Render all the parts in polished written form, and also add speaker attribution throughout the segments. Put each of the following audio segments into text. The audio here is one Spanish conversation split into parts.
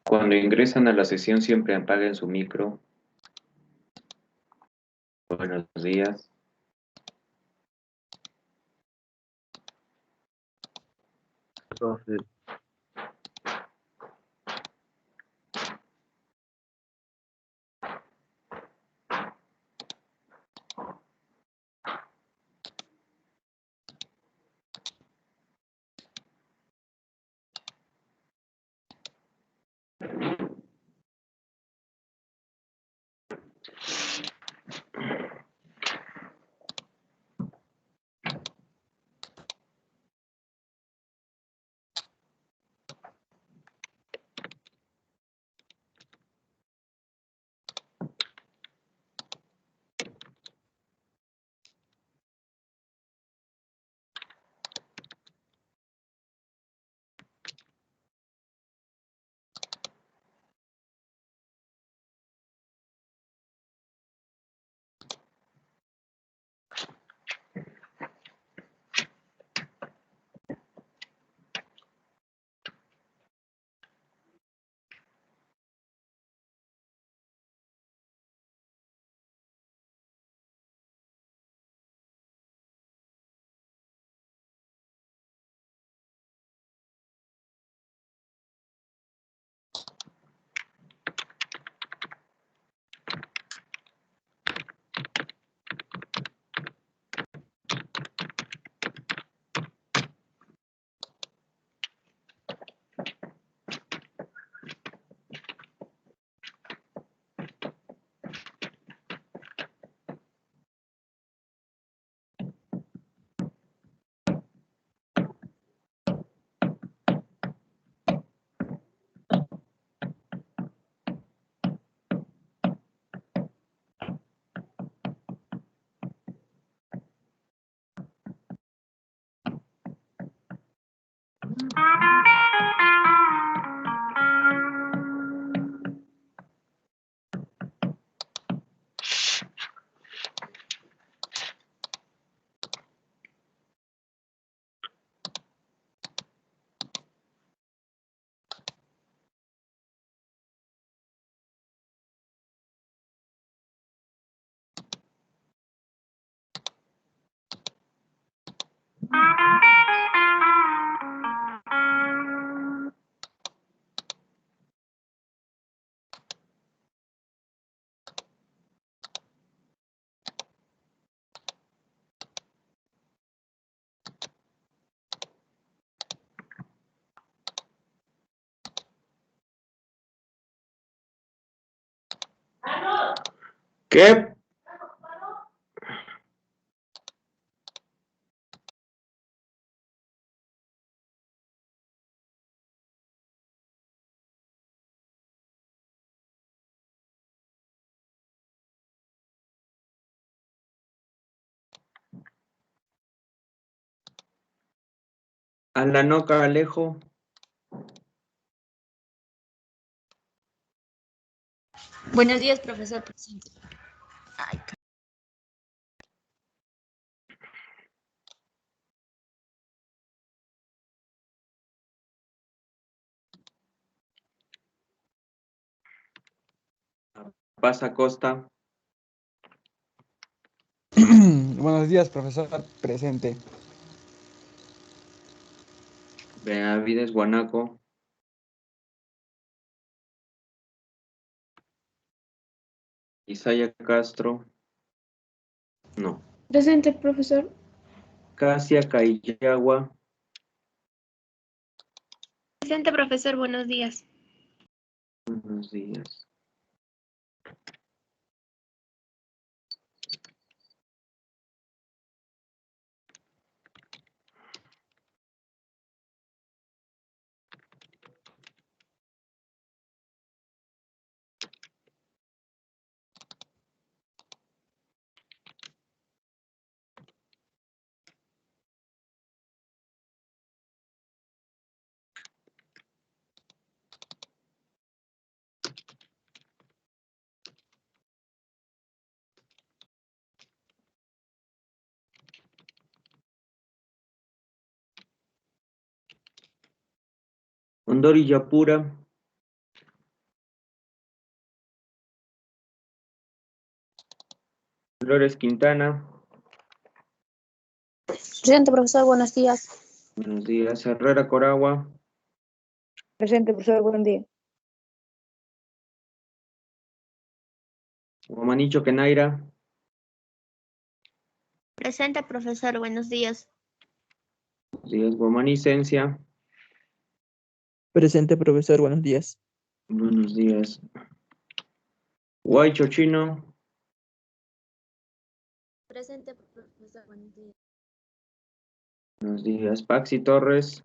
Speaker 1: Cuando ingresan a la sesión siempre apaguen su micro. Buenos días.
Speaker 2: Profe.
Speaker 1: ¿Qué? A la noca, Alejo.
Speaker 3: Buenos días, profesor presente. Ay,
Speaker 1: Pasa Costa.
Speaker 4: Buenos días, profesor presente.
Speaker 1: Benavides Guanaco. Isaya Castro. No.
Speaker 5: Presente, profesor.
Speaker 1: Casia Cayagua.
Speaker 5: Presente, profesor. Buenos días.
Speaker 1: Buenos días. Ondori Yapura. Flores Quintana.
Speaker 3: Presente, profesor, buenos días.
Speaker 1: Buenos días. Herrera Coragua.
Speaker 3: Presente, profesor, buen día.
Speaker 1: Guamanicho Kenaira.
Speaker 5: Presente, profesor, buenos días.
Speaker 1: Buenos días. Guamanicencia.
Speaker 6: Presente, profesor, buenos días.
Speaker 1: Buenos días. Guaycho Chino.
Speaker 3: Presente, profesor, buenos días.
Speaker 1: Buenos días. Paxi Torres.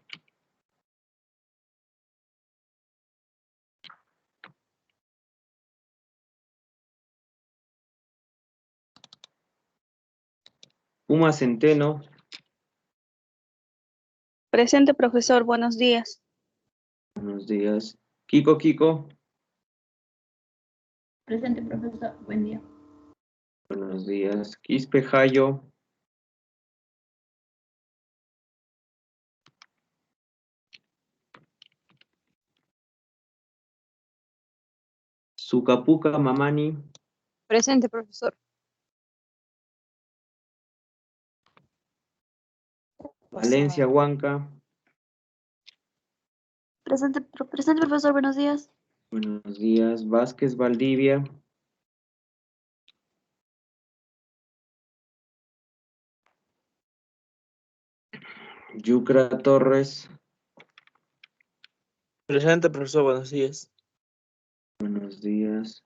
Speaker 1: Puma Centeno.
Speaker 5: Presente, profesor, buenos días.
Speaker 1: Buenos días. Kiko.
Speaker 5: Presente, profesor, buen día.
Speaker 1: Buenos días. Quispe Jayo. Sucapuca Mamani.
Speaker 3: Presente, profesor.
Speaker 1: Valencia Huanca.
Speaker 3: Presente, profesor, buenos días.
Speaker 1: Buenos días. Vázquez Valdivia. Yucra Torres.
Speaker 6: Presente, profesor, buenos días.
Speaker 1: Buenos días.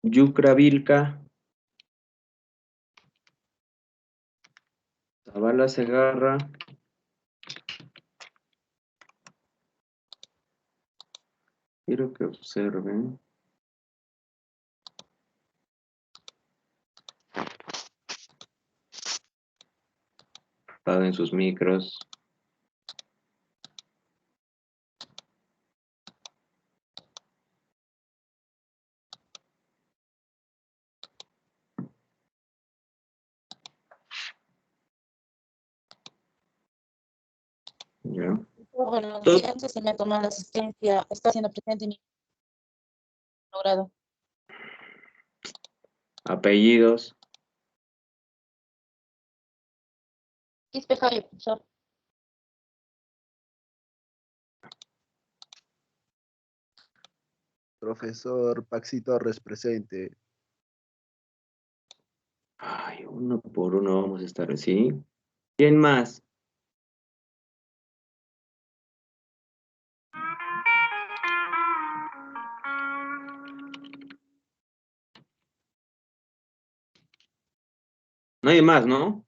Speaker 1: Yucra Vilca. Zavala Segarra. Quiero que observen. Apaguen sus micros. Ya.
Speaker 3: Bueno,
Speaker 1: Todo-
Speaker 3: sí, antes se me tomó la asistencia, está siendo presente mi logrado.
Speaker 1: Apellidos.
Speaker 3: Quispe Jayo, profesor.
Speaker 2: Profesor Paxi Torres, presente.
Speaker 1: Ay, uno por uno vamos a estar así. ¿Quién más? Nadie más, ¿no?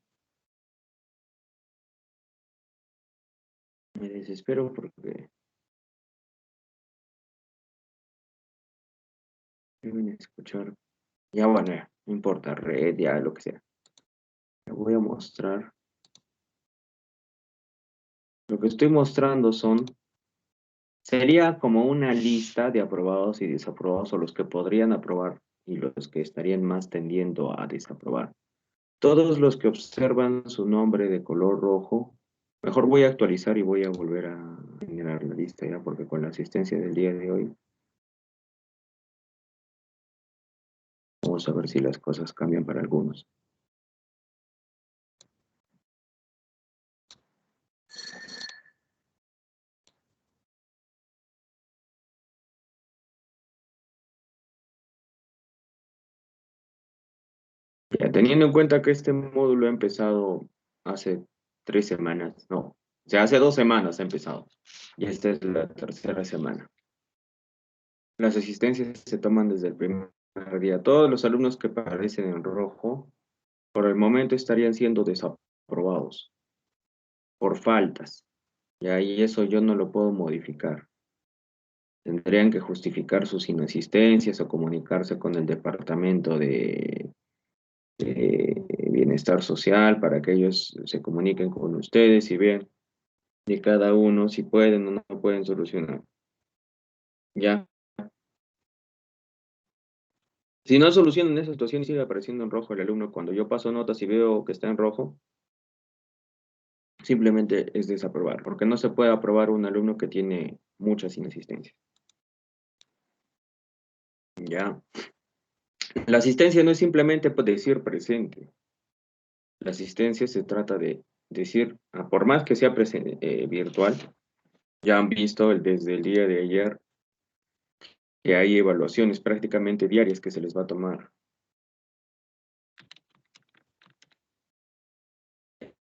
Speaker 1: Me desespero porque deben escuchar. Ya bueno, ya, no importa, red, ya lo que sea. Le voy a mostrar. Lo que estoy mostrando sería como una lista de aprobados y desaprobados, o los que podrían aprobar y los que estarían más tendiendo a desaprobar. Todos los que observan su nombre de color rojo, mejor voy a actualizar y voy a volver a generar la lista ya, porque con la asistencia del día de hoy, vamos a ver si las cosas cambian para algunos. Ya, teniendo en cuenta que este módulo ha empezado hace 3 semanas, no, o sea, hace 2 semanas ha empezado, y esta es la tercera semana. Las asistencias se toman desde el primer día. Todos los alumnos que aparecen en rojo, por el momento estarían siendo desaprobados por faltas, y eso yo no lo puedo modificar. Tendrían que justificar sus inasistencias o comunicarse con el departamento de bienestar social para que ellos se comuniquen con ustedes y vean de cada uno si pueden o no pueden solucionar. Ya. Si no solucionan esa situación y sigue apareciendo en rojo el alumno, cuando yo paso notas y veo que está en rojo, simplemente es desaprobar, porque no se puede aprobar un alumno que tiene muchas inasistencias. Ya. La asistencia no es simplemente decir presente. La asistencia se trata de decir, por más que sea virtual, ya han visto desde el día de ayer que hay evaluaciones prácticamente diarias que se les va a tomar.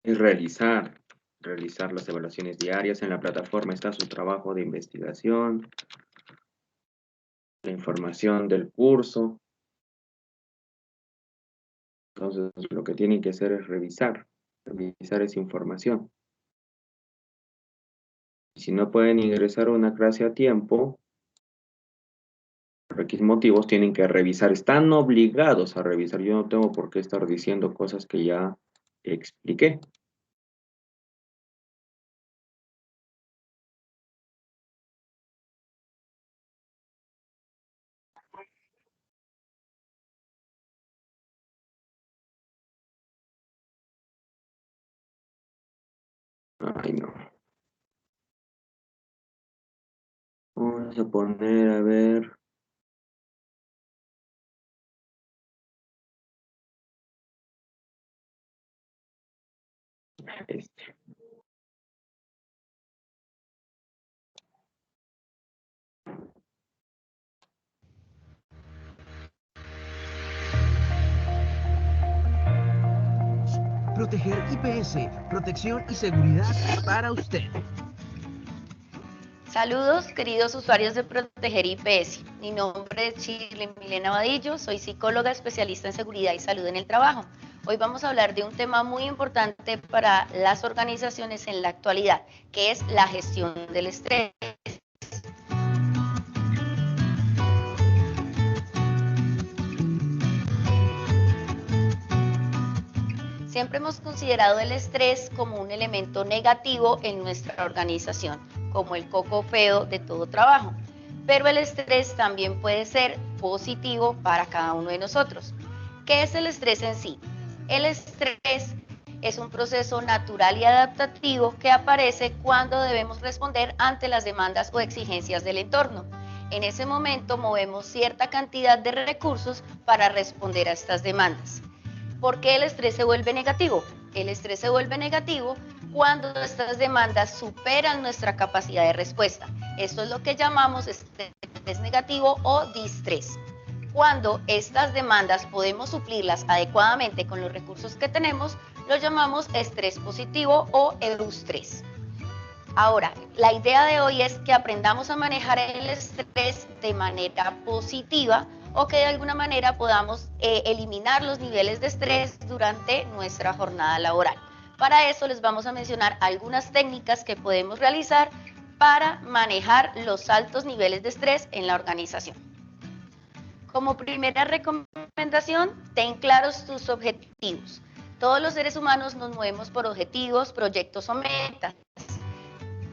Speaker 1: Es realizar las evaluaciones diarias. En la plataforma está su trabajo de investigación, la información del curso. Entonces, lo que tienen que hacer es revisar esa información. Si no pueden ingresar a una clase a tiempo, por X motivos tienen que revisar, están obligados a revisar. Yo no tengo por qué estar diciendo cosas que ya expliqué. Ay, no. Vamos a poner, a ver. Este.
Speaker 7: Proteger IPS, protección y seguridad para usted.
Speaker 8: Saludos, queridos usuarios de Proteger IPS. Mi nombre es Shirley Milena Vadillo, soy psicóloga especialista en seguridad y salud en el trabajo. Hoy vamos a hablar de un tema muy importante para las organizaciones en la actualidad, que es la gestión del estrés. Siempre hemos considerado el estrés como un elemento negativo en nuestra organización, como el coco feo de todo trabajo. Pero el estrés también puede ser positivo para cada uno de nosotros. ¿Qué es el estrés en sí? El estrés es un proceso natural y adaptativo que aparece cuando debemos responder ante las demandas o exigencias del entorno. En ese momento movemos cierta cantidad de recursos para responder a estas demandas. ¿Por qué el estrés se vuelve negativo? El estrés se vuelve negativo cuando estas demandas superan nuestra capacidad de respuesta. Esto es lo que llamamos estrés negativo o distrés. Cuando estas demandas podemos suplirlas adecuadamente con los recursos que tenemos, lo llamamos estrés positivo o eustrés. Ahora, la idea de hoy es que aprendamos a manejar el estrés de manera positiva o que de alguna manera podamos eliminar los niveles de estrés durante nuestra jornada laboral. Para eso les vamos a mencionar algunas técnicas que podemos realizar para manejar los altos niveles de estrés en la organización. Como primera recomendación, ten claros tus objetivos. Todos los seres humanos nos movemos por objetivos, proyectos o metas.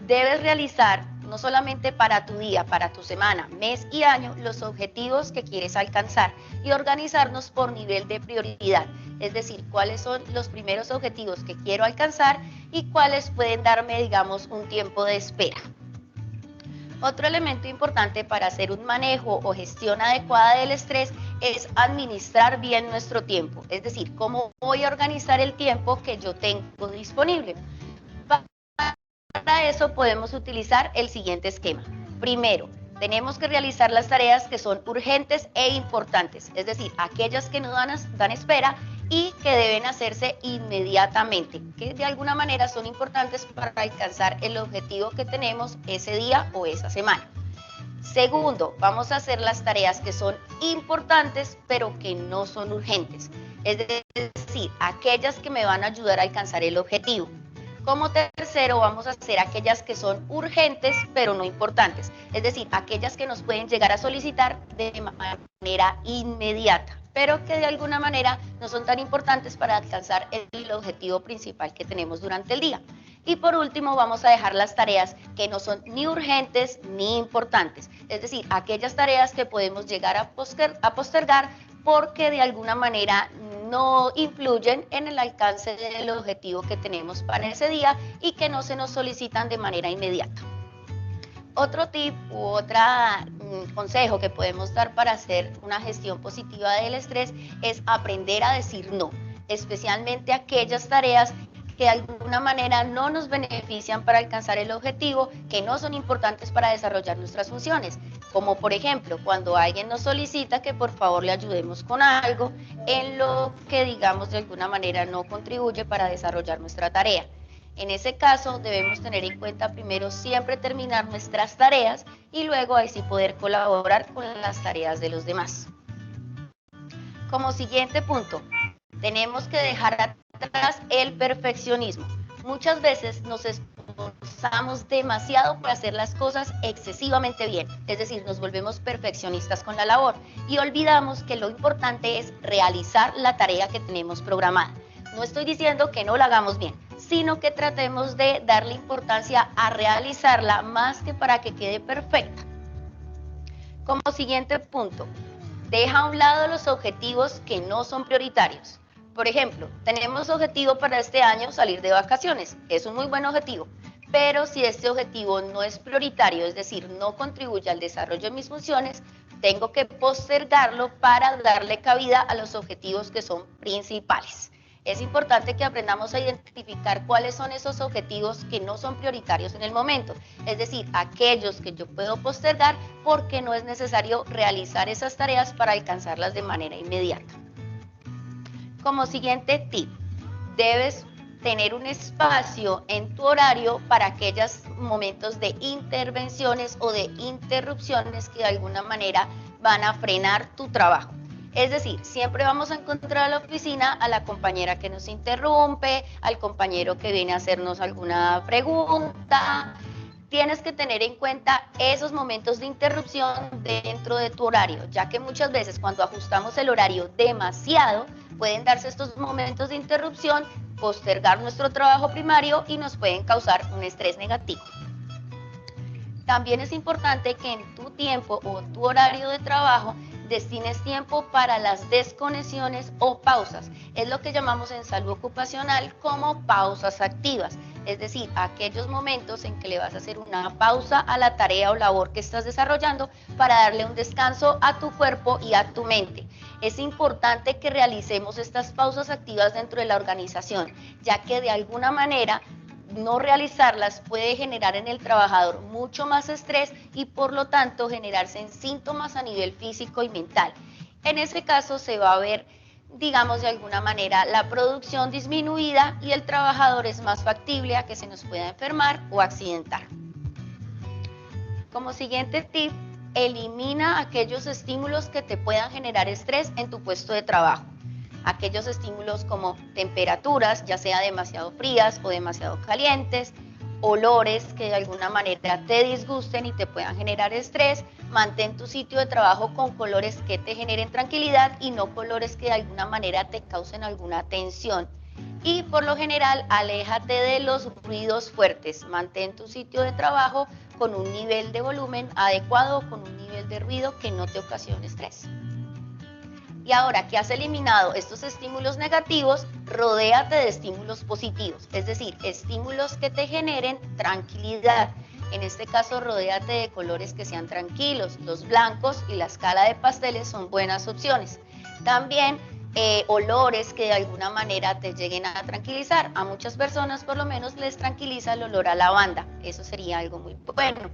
Speaker 8: Debes realizar, no solamente para tu día, para tu semana, mes y año, los objetivos que quieres alcanzar y organizarnos por nivel de prioridad. Es decir, cuáles son los primeros objetivos que quiero alcanzar y cuáles pueden darme, digamos, un tiempo de espera. Otro elemento importante para hacer un manejo o gestión adecuada del estrés es administrar bien nuestro tiempo. Es decir, cómo voy a organizar el tiempo que yo tengo disponible. Para eso podemos utilizar el siguiente esquema. Primero, tenemos que realizar las tareas que son urgentes e importantes, es decir, aquellas que no dan espera y que deben hacerse inmediatamente, que de alguna manera son importantes para alcanzar el objetivo que tenemos ese día o esa semana. Segundo, vamos a hacer las tareas que son importantes pero que no son urgentes, es decir, aquellas que me van a ayudar a alcanzar el objetivo. Como tercero, vamos a hacer aquellas que son urgentes, pero no importantes. Es decir, aquellas que nos pueden llegar a solicitar de manera inmediata, pero que de alguna manera no son tan importantes para alcanzar el objetivo principal que tenemos durante el día. Y por último, vamos a dejar las tareas que no son ni urgentes ni importantes. Es decir, aquellas tareas que podemos llegar a postergar porque de alguna manera no influyen en el alcance del objetivo que tenemos para ese día y que no se nos solicitan de manera inmediata. Otro tip u otro consejo que podemos dar para hacer una gestión positiva del estrés es aprender a decir no, especialmente aquellas tareas que de alguna manera no nos benefician para alcanzar el objetivo, que no son importantes para desarrollar nuestras funciones, como por ejemplo cuando alguien nos solicita que por favor le ayudemos con algo en lo que digamos de alguna manera no contribuye para desarrollar nuestra tarea. En ese caso debemos tener en cuenta primero siempre terminar nuestras tareas y luego así poder colaborar con las tareas de los demás. Como siguiente punto, tenemos que dejar atrás el perfeccionismo. Muchas veces nos esforzamos demasiado por hacer las cosas excesivamente bien, es decir, nos volvemos perfeccionistas con la labor y olvidamos que lo importante es realizar la tarea que tenemos programada. No estoy diciendo que no la hagamos bien, sino que tratemos de darle importancia a realizarla más que para que quede perfecta. Como siguiente punto, deja a un lado los objetivos que no son prioritarios. Por ejemplo, tenemos objetivo para este año salir de vacaciones, es un muy buen objetivo, pero si este objetivo no es prioritario, es decir, no contribuye al desarrollo de mis funciones, tengo que postergarlo para darle cabida a los objetivos que son principales. Es importante que aprendamos a identificar cuáles son esos objetivos que no son prioritarios en el momento, es decir, aquellos que yo puedo postergar porque no es necesario realizar esas tareas para alcanzarlas de manera inmediata. Como siguiente tip, debes tener un espacio en tu horario para aquellos momentos de intervenciones o de interrupciones que de alguna manera van a frenar tu trabajo. Es decir, siempre vamos a encontrar a la oficina a la compañera que nos interrumpe, al compañero que viene a hacernos alguna pregunta. Tienes que tener en cuenta esos momentos de interrupción dentro de tu horario, ya que muchas veces cuando ajustamos el horario demasiado, pueden darse estos momentos de interrupción, postergar nuestro trabajo primario y nos pueden causar un estrés negativo. También es importante que en tu tiempo o tu horario de trabajo destines tiempo para las desconexiones o pausas. Es lo que llamamos en salud ocupacional como pausas activas. Es decir, aquellos momentos en que le vas a hacer una pausa a la tarea o labor que estás desarrollando para darle un descanso a tu cuerpo y a tu mente. Es importante que realicemos estas pausas activas dentro de la organización, ya que de alguna manera no realizarlas puede generar en el trabajador mucho más estrés y por lo tanto generarse en síntomas a nivel físico y mental. En ese caso se va a ver, digamos de alguna manera, la producción disminuida y el trabajador es más factible a que se nos pueda enfermar o accidentar. Como siguiente tip, elimina aquellos estímulos que te puedan generar estrés en tu puesto de trabajo. Aquellos estímulos como temperaturas, ya sea demasiado frías o demasiado calientes, olores que de alguna manera te disgusten y te puedan generar estrés. Mantén tu sitio de trabajo con colores que te generen tranquilidad y no colores que de alguna manera te causen alguna tensión. Y por lo general, aléjate de los ruidos fuertes. Mantén tu sitio de trabajo con un nivel de volumen adecuado, con un nivel de ruido que no te ocasione estrés. Y ahora que has eliminado estos estímulos negativos, rodéate de estímulos positivos, es decir, estímulos que te generen tranquilidad. En este caso, rodéate de colores que sean tranquilos. Los blancos y la escala de pasteles son buenas opciones. También olores que de alguna manera te lleguen a tranquilizar. A muchas personas por lo menos les tranquiliza el olor a lavanda. Eso sería algo muy bueno.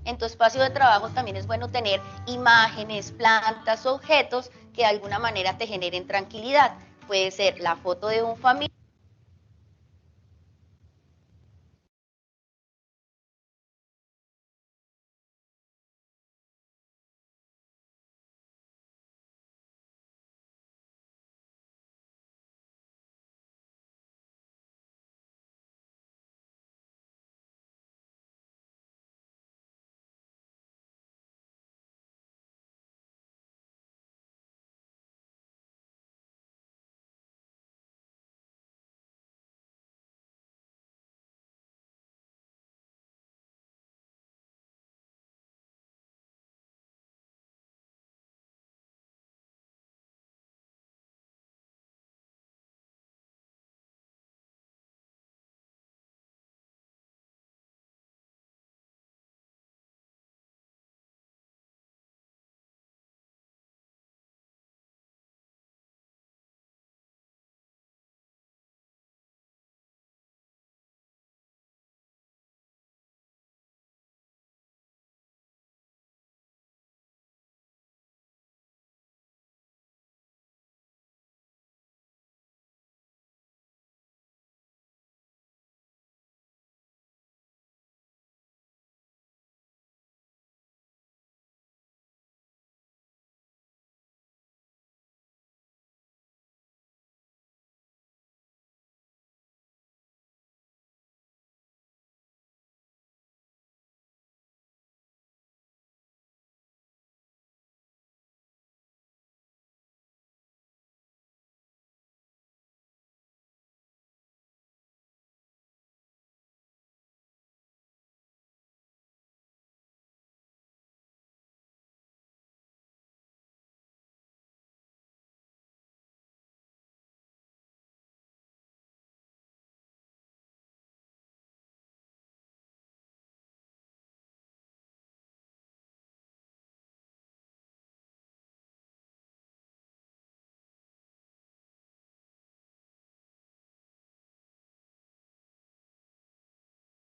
Speaker 8: En tu espacio de trabajo también es bueno tener imágenes, plantas, objetos que de alguna manera te generen tranquilidad. Puede ser la foto de un familiar.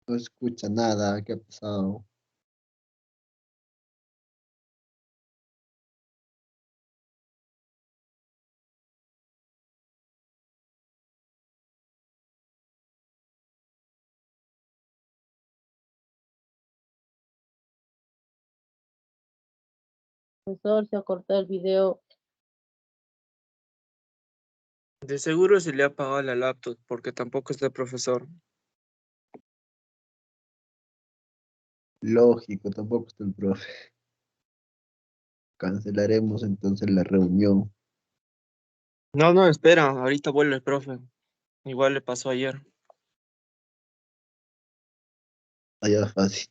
Speaker 2: No escucha nada. ¿Qué ha pasado?
Speaker 3: Profesor, se ha cortado el video.
Speaker 6: De seguro se le ha apagado la laptop porque tampoco está el profesor.
Speaker 2: Lógico, tampoco está el profe. Cancelaremos entonces la reunión.
Speaker 6: No, no, espera, ahorita vuelve el profe. Igual le pasó ayer.
Speaker 2: Allá fácil.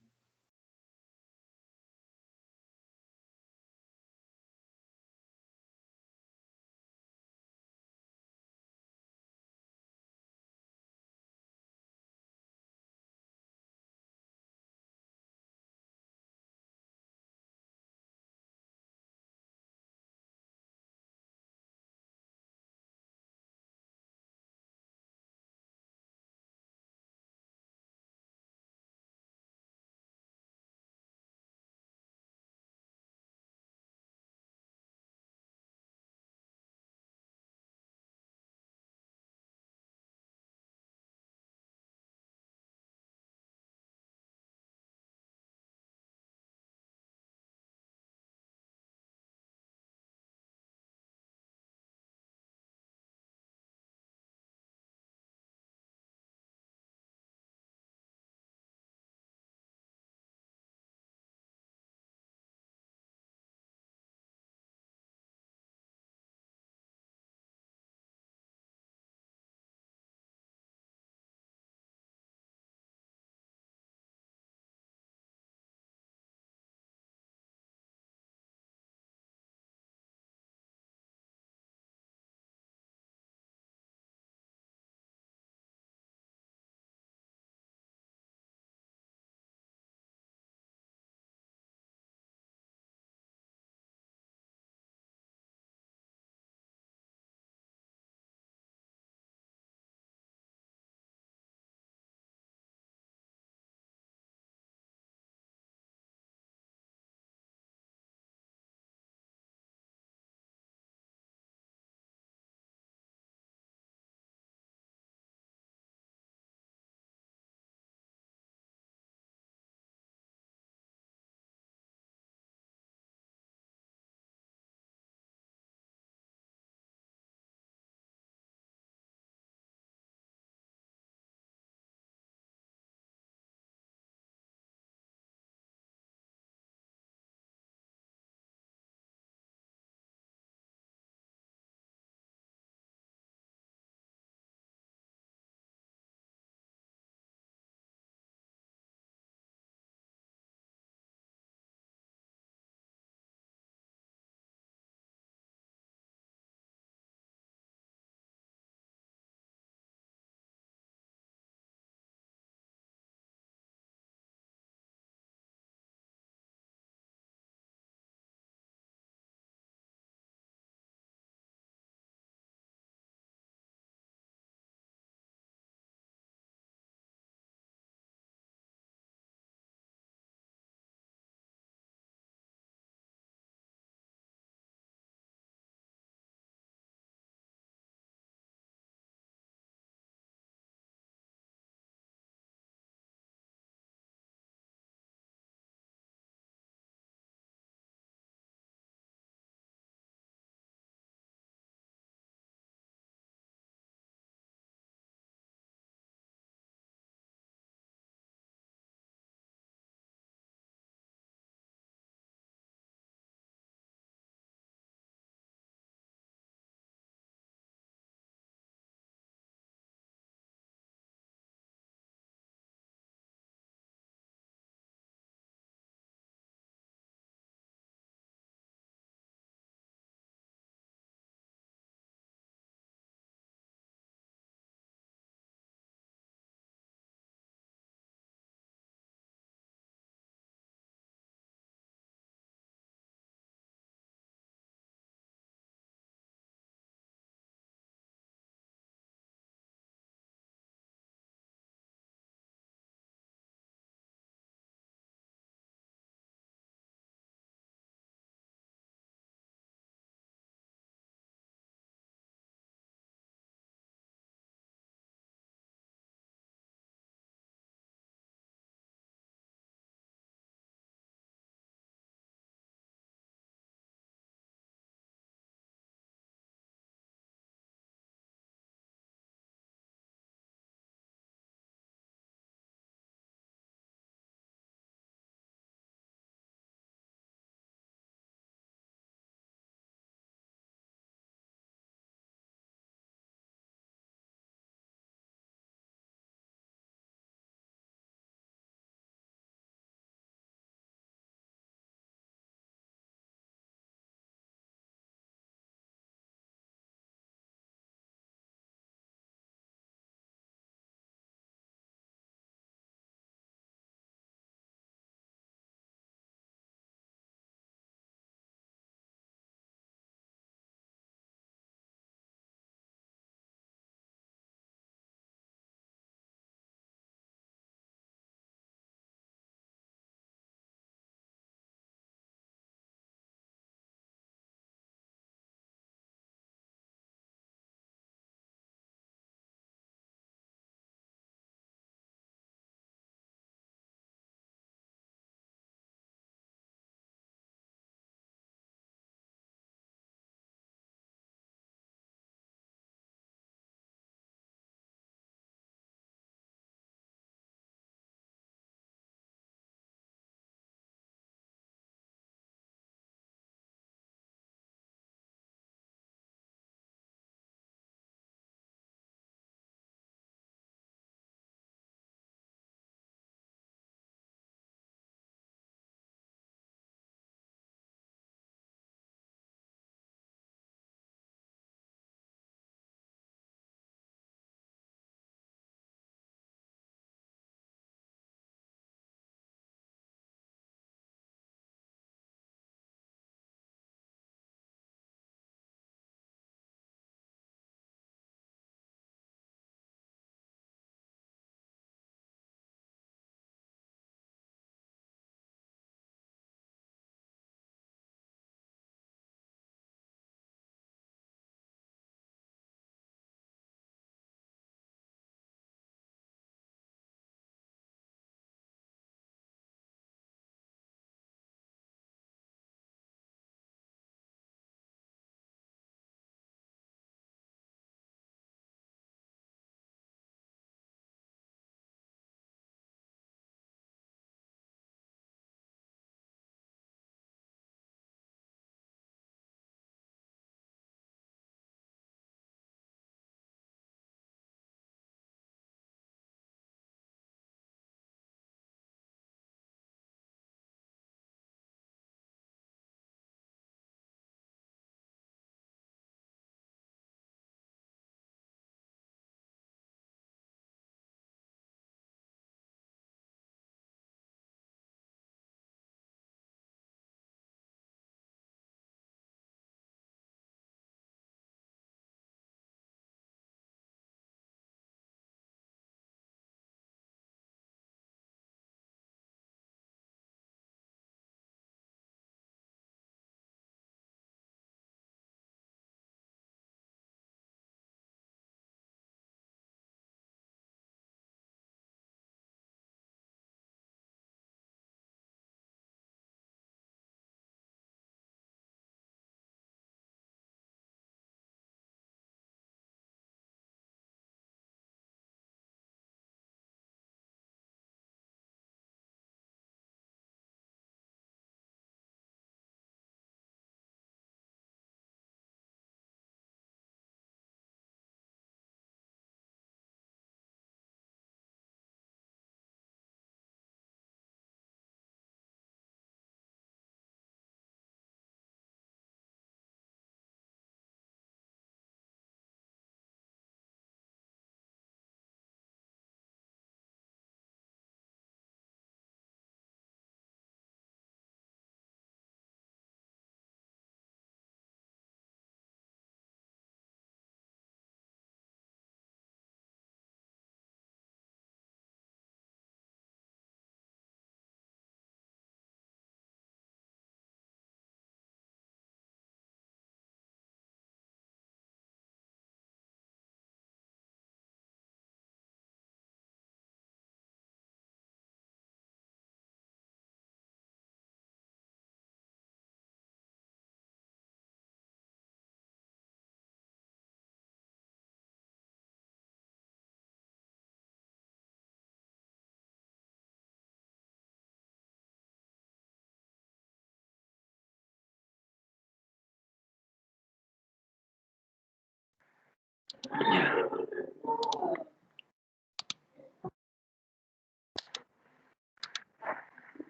Speaker 1: Ya.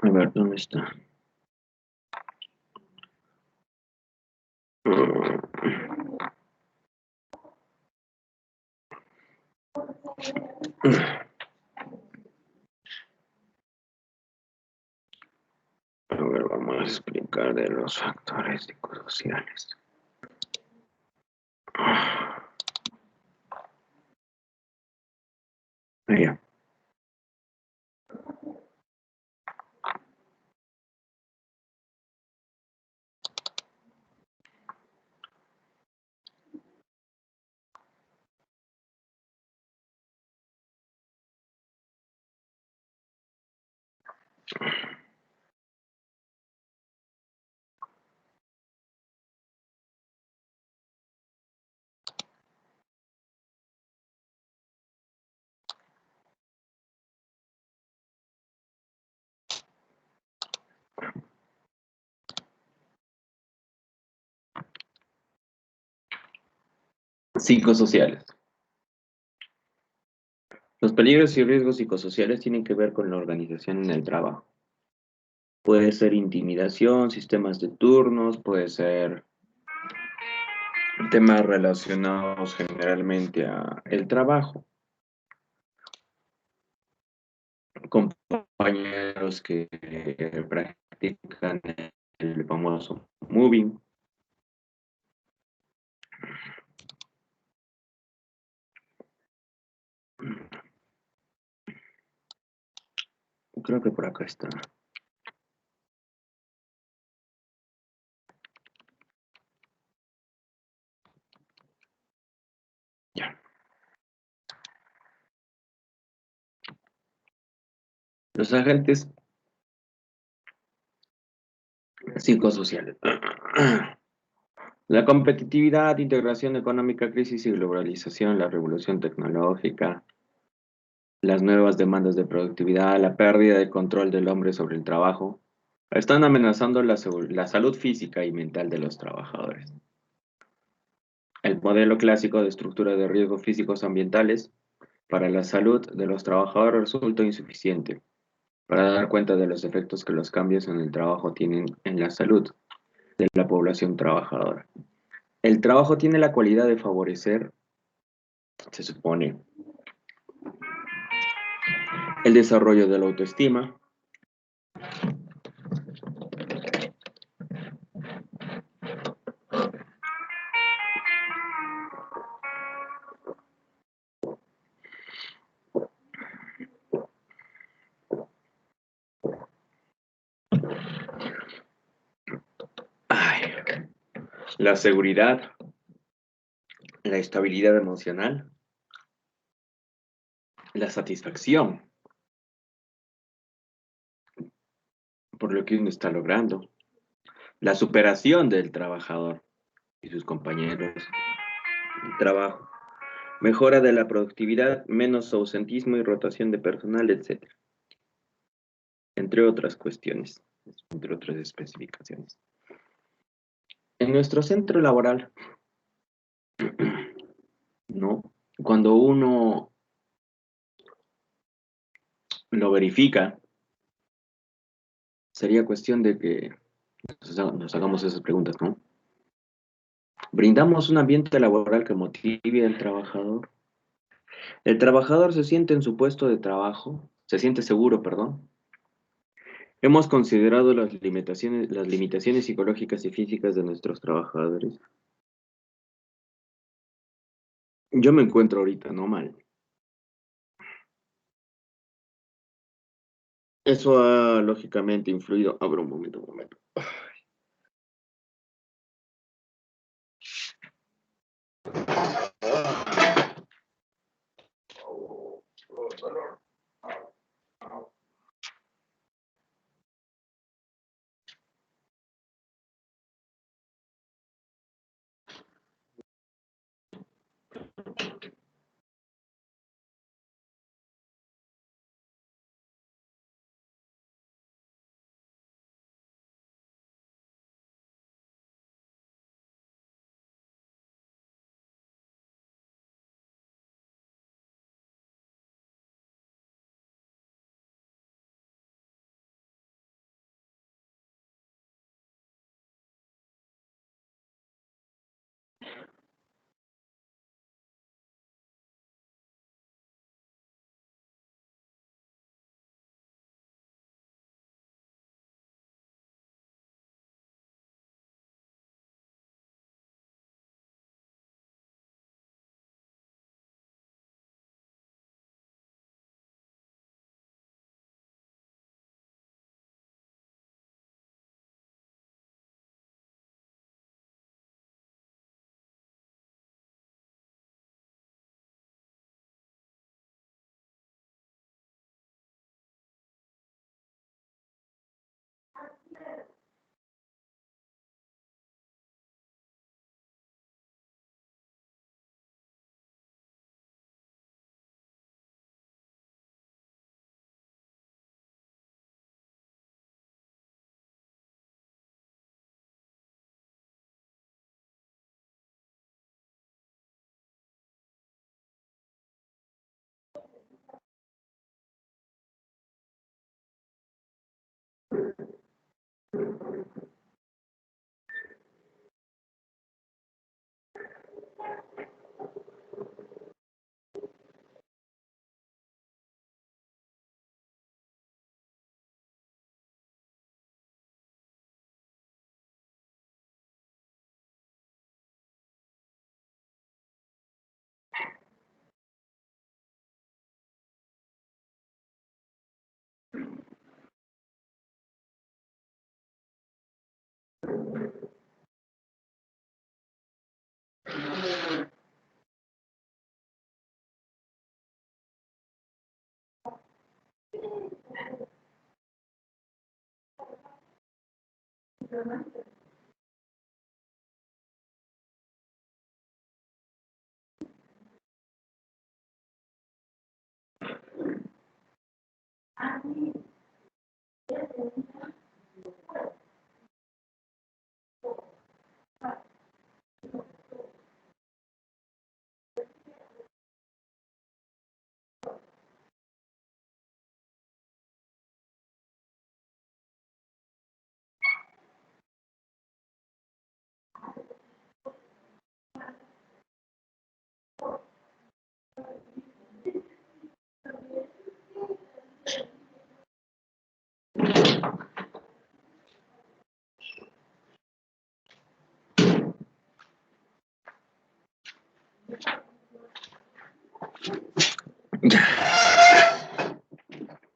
Speaker 1: A ver, ¿dónde está? A ver, vamos a explicar de los factores psicosociales. Ya. Psicosociales. Los peligros y riesgos psicosociales tienen que ver con la organización en el trabajo. Puede ser intimidación, sistemas de turnos, puede ser temas relacionados generalmente a el trabajo, compañeros que practican el famoso moving. Creo que por acá está. Ya. Los agentes psicosociales. La competitividad, integración económica, crisis y globalización, la revolución tecnológica, las nuevas demandas de productividad, la pérdida de control del hombre sobre el trabajo, están amenazando la salud física y mental de los trabajadores. El modelo clásico de estructura de riesgos físicos ambientales para la salud de los trabajadores resulta insuficiente para dar cuenta de los efectos que los cambios en el trabajo tienen en la salud de la población trabajadora. El trabajo tiene la cualidad de favorecer, se supone, el desarrollo de la autoestima, la seguridad, la estabilidad emocional, la satisfacción por lo que uno está logrando, la superación del trabajador y sus compañeros de trabajo, mejora de la productividad, menos ausentismo y rotación de personal, etc. Entre otras cuestiones, entre otras especificaciones. En nuestro centro laboral, ¿no? Cuando uno lo verifica, sería cuestión de que nos hagamos esas preguntas, ¿no? ¿Brindamos un ambiente laboral que motive al trabajador? ¿El trabajador se siente en su puesto de trabajo? ¿Se siente seguro, perdón? ¿Hemos considerado las limitaciones psicológicas y físicas de nuestros trabajadores? Yo me encuentro ahorita no mal. Eso ha lógicamente influido. A ver, un momento, un momento.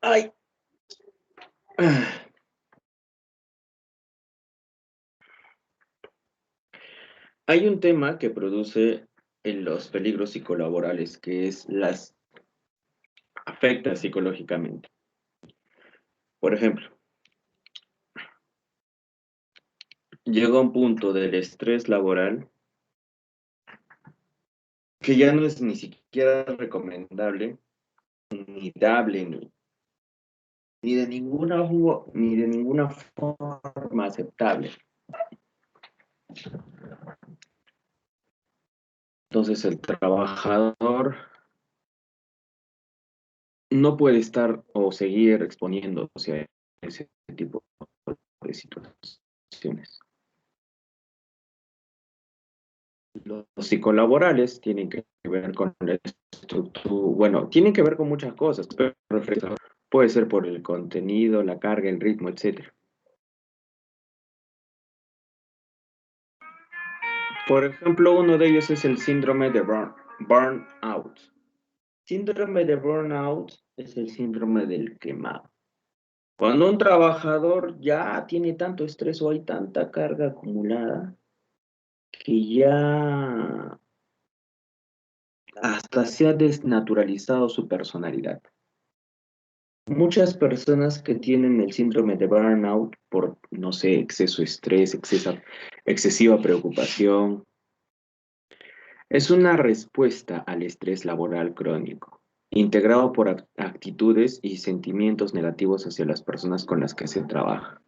Speaker 1: Ay. Hay un tema que produce en los peligros psicolaborales, que es las afecta psicológicamente. Por ejemplo, llega un punto del estrés laboral que ya no es ni siquiera recomendable, ni dable, ni de ninguna forma aceptable. Entonces el trabajador no puede estar o seguir exponiéndose a ese tipo de situaciones. Los psicolaborales tienen que ver con la estructura, bueno, tienen que ver con muchas cosas, pero puede ser por el contenido, la carga, el ritmo, etc. Por ejemplo, uno de ellos es el síndrome de burnout. Síndrome de burnout es el síndrome del quemado. Cuando un trabajador ya tiene tanto estrés o hay tanta carga acumulada que ya hasta se ha desnaturalizado su personalidad. Muchas personas que tienen el síndrome de burnout por, no sé, exceso de estrés, excesiva preocupación, es una respuesta al estrés laboral crónico, integrado por actitudes y sentimientos negativos hacia las personas con las que se trabaja,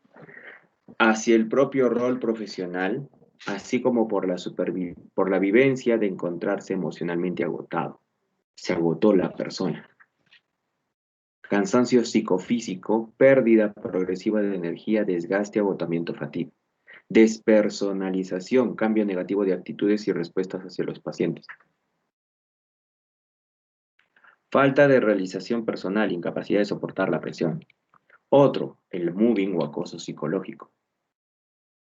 Speaker 1: hacia el propio rol profesional, así como por la vivencia de encontrarse emocionalmente agotado. Se agotó la persona. Cansancio psicofísico, pérdida progresiva de energía, desgaste, agotamiento, fatiga. Despersonalización, cambio negativo de actitudes y respuestas hacia los pacientes. Falta de realización personal, incapacidad de soportar la presión. Otro, el mobbing o acoso psicológico.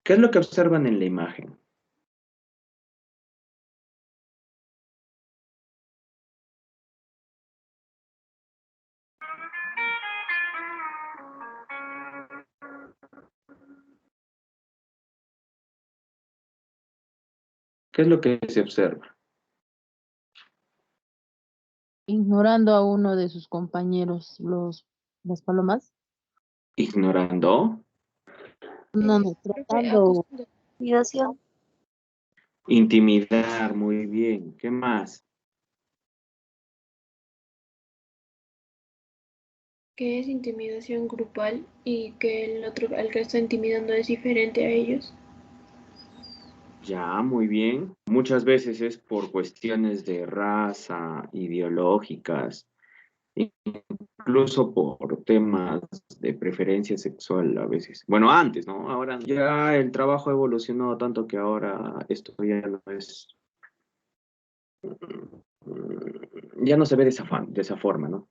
Speaker 1: ¿Qué es lo que observan en la imagen? ¿Qué es lo que se observa?
Speaker 3: Ignorando a uno de sus compañeros, las palomas.
Speaker 1: ¿Ignorando?
Speaker 3: No, tratando.
Speaker 5: Intimidación.
Speaker 1: Intimidar, muy bien. ¿Qué más?
Speaker 9: Que es intimidación grupal y que el otro al que está intimidando es diferente a ellos.
Speaker 1: Ya, muy bien. Muchas veces es por cuestiones de raza, ideológicas, incluso por temas de preferencia sexual a veces. Bueno, antes, ¿no? Ahora ya el trabajo ha evolucionado tanto que ahora esto ya no es ya no se ve de esa forma, ¿no?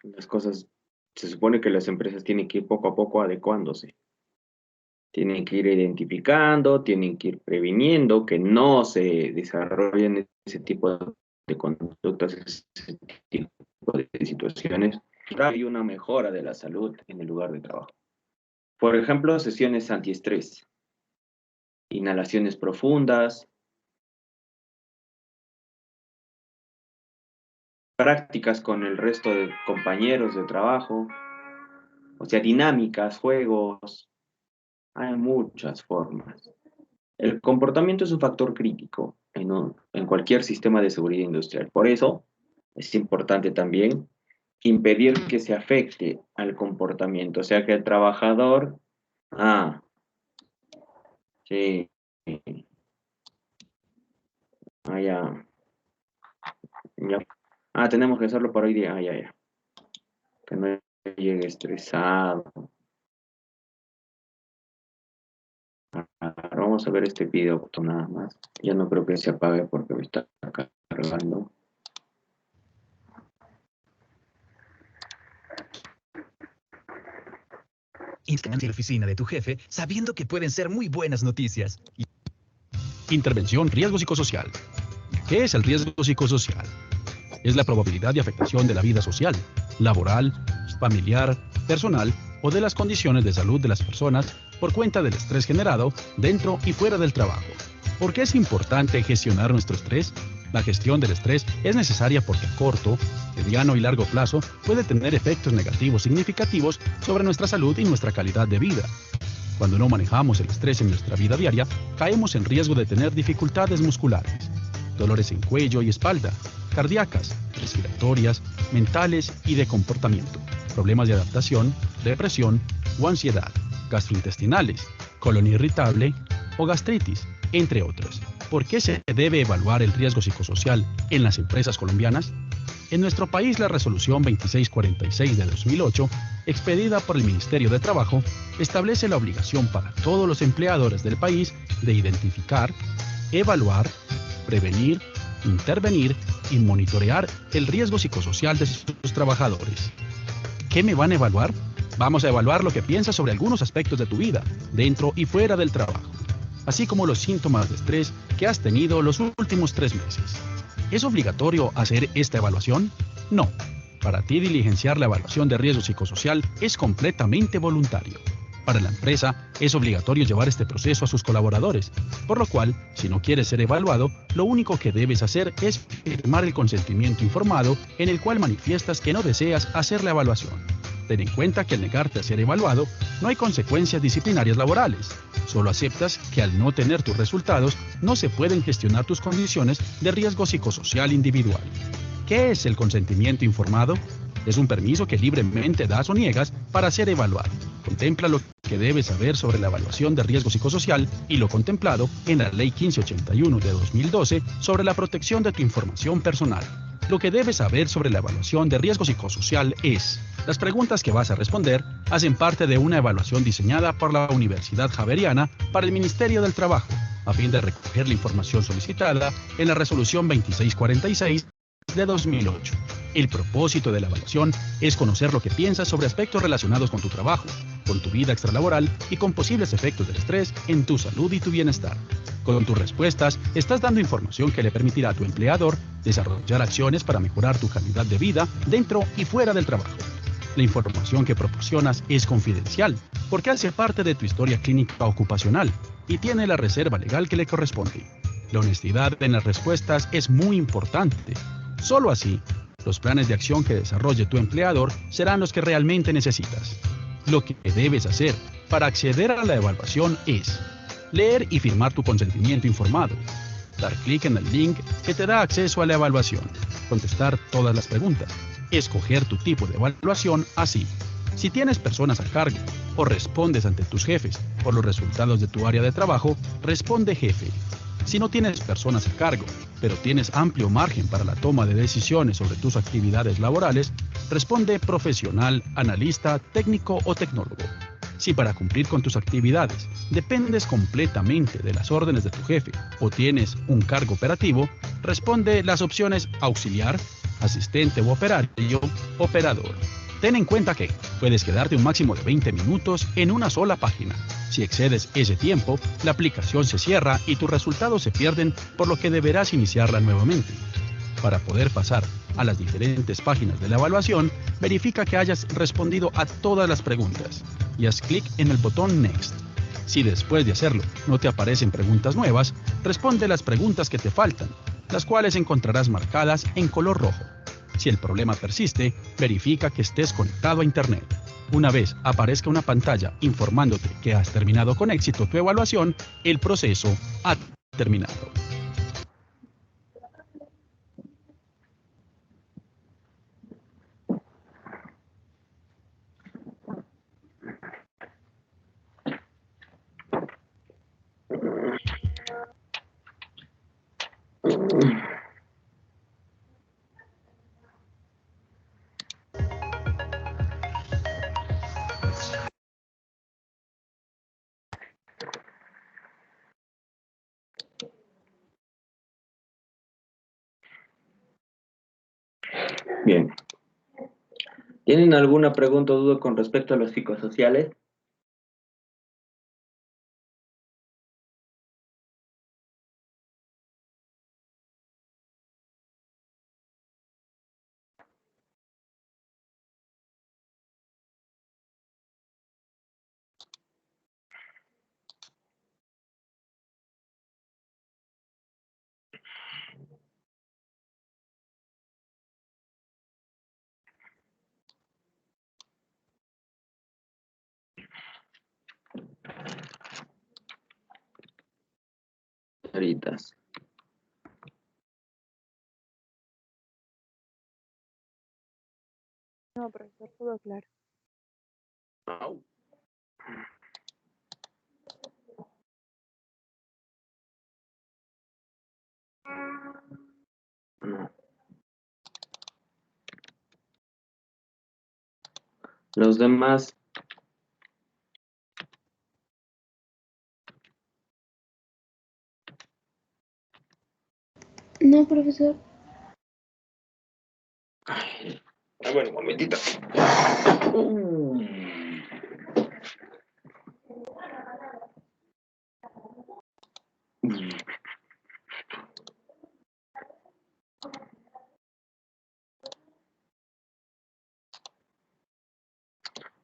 Speaker 1: Las cosas, se supone que las empresas tienen que ir poco a poco adecuándose. Tienen que ir identificando, tienen que ir previniendo que no se desarrollen ese tipo de conductas, ese tipo de situaciones. Hay una mejora de la salud en el lugar de trabajo. Por ejemplo, sesiones antiestrés, inhalaciones profundas, prácticas con el resto de compañeros de trabajo, o sea, dinámicas, juegos. Hay muchas formas. El comportamiento es un factor crítico en cualquier sistema de seguridad industrial. Por eso es importante también impedir que se afecte al comportamiento, o sea, que el trabajador, sí, ya, tenemos que hacerlo para hoy día, ya, que no llegue estresado. Vamos a ver este video nada más. Ya no creo que se apague porque me está cargando.
Speaker 7: Inscríbete en la oficina de tu jefe sabiendo que pueden ser muy buenas noticias.
Speaker 10: Intervención riesgo psicosocial. ¿Qué es el riesgo psicosocial? Es la probabilidad de afectación de la vida social, laboral, familiar, personal o de las condiciones de salud de las personas por cuenta del estrés generado dentro y fuera del trabajo. ¿Por qué es importante gestionar nuestro estrés? La gestión del estrés es necesaria porque a corto, mediano y largo plazo puede tener efectos negativos significativos sobre nuestra salud y nuestra calidad de vida. Cuando no manejamos el estrés en nuestra vida diaria, caemos en riesgo de tener dificultades musculares, dolores en cuello y espalda, cardíacas, respiratorias, mentales y de comportamiento, problemas de adaptación, depresión o ansiedad, gastrointestinales, colon irritable o gastritis, entre otros. ¿Por qué se debe evaluar el riesgo psicosocial en las empresas colombianas? En nuestro país, la resolución 2646 de 2008, expedida por el Ministerio de Trabajo, establece la obligación para todos los empleadores del país de identificar, evaluar, prevenir, intervenir y monitorear el riesgo psicosocial de sus trabajadores. ¿Qué me van a evaluar? Vamos a evaluar lo que piensas sobre algunos aspectos de tu vida, dentro y fuera del trabajo, así como los síntomas de estrés que has tenido los últimos 3 meses. ¿Es obligatorio hacer esta evaluación? No. Para ti, diligenciar la evaluación de riesgo psicosocial es completamente voluntario. Para la empresa, es obligatorio llevar este proceso a sus colaboradores, por lo cual, si no quieres ser evaluado, lo único que debes hacer es firmar el consentimiento informado en el cual manifiestas que no deseas hacer la evaluación. Ten en cuenta que al negarte a ser evaluado, no hay consecuencias disciplinarias laborales. Solo aceptas que al no tener tus resultados, no se pueden gestionar tus condiciones de riesgo psicosocial individual. ¿Qué es el consentimiento informado? Es un permiso que libremente das o niegas para ser evaluado. Contempla lo que debes saber sobre la evaluación de riesgo psicosocial y lo contemplado en la Ley 1581 de 2012 sobre la protección de tu información personal. Lo que debes saber sobre la evaluación de riesgo psicosocial es: las preguntas que vas a responder hacen parte de una evaluación diseñada por la Universidad Javeriana para el Ministerio del Trabajo, a fin de recoger la información solicitada en la Resolución 2646 de 2008. El propósito de la evaluación es conocer lo que piensas sobre aspectos relacionados con tu trabajo, con tu vida extralaboral y con posibles efectos del estrés en tu salud y tu bienestar. Con tus respuestas, estás dando información que le permitirá a tu empleador desarrollar acciones para mejorar tu calidad de vida dentro y fuera del trabajo. La información que proporcionas es confidencial porque hace parte de tu historia clínica ocupacional y tiene la reserva legal que le corresponde. La honestidad en las respuestas es muy importante. Solo así, los planes de acción que desarrolle tu empleador serán los que realmente necesitas. Lo que debes hacer para acceder a la evaluación es leer y firmar tu consentimiento informado, dar clic en el link que te da acceso a la evaluación, contestar todas las preguntas, escoger tu tipo de evaluación así. Si tienes personas a cargo o respondes ante tus jefes por los resultados de tu área de trabajo, responde jefe. Si no tienes personas a cargo, pero tienes amplio margen para la toma de decisiones sobre tus actividades laborales, responde profesional, analista, técnico o tecnólogo. Si para cumplir con tus actividades dependes completamente de las órdenes de tu jefe o tienes un cargo operativo, responde las opciones auxiliar, asistente o operario, operador. Ten en cuenta que puedes quedarte un máximo de 20 minutos en una sola página. Si excedes ese tiempo, la aplicación se cierra y tus resultados se pierden, por lo que deberás iniciarla nuevamente. Para poder pasar a las diferentes páginas de la evaluación, verifica que hayas respondido a todas las preguntas y haz clic en el botón Next. Si después de hacerlo no te aparecen preguntas nuevas, responde las preguntas que te faltan, las cuales encontrarás marcadas en color rojo. Si el problema persiste, verifica que estés conectado a Internet. Una vez aparezca una pantalla informándote que has terminado con éxito tu evaluación, el proceso ha terminado.
Speaker 1: Bien. ¿Tienen alguna pregunta o duda con respecto a los psicosociales? Ahoritas.
Speaker 11: No, profesor, todo claro.
Speaker 1: Au. Los demás.
Speaker 9: No, profesor.
Speaker 1: Bueno, un momentito.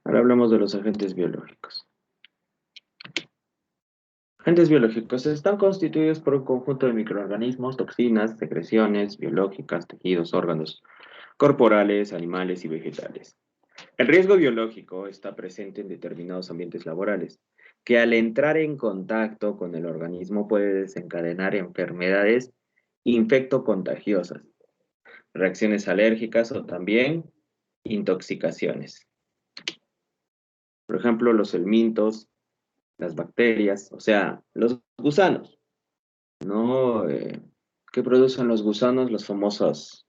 Speaker 1: Ahora hablamos de los agentes biológicos. Agentes biológicos están constituidos por un conjunto de microorganismos, toxinas, secreciones biológicas, tejidos, órganos corporales, animales y vegetales. El riesgo biológico está presente en determinados ambientes laborales, que al entrar en contacto con el organismo puede desencadenar enfermedades infectocontagiosas, reacciones alérgicas o también intoxicaciones. Por ejemplo, los helmintos, las bacterias, o sea, los gusanos, ¿no? ¿Qué producen los gusanos? Los famosos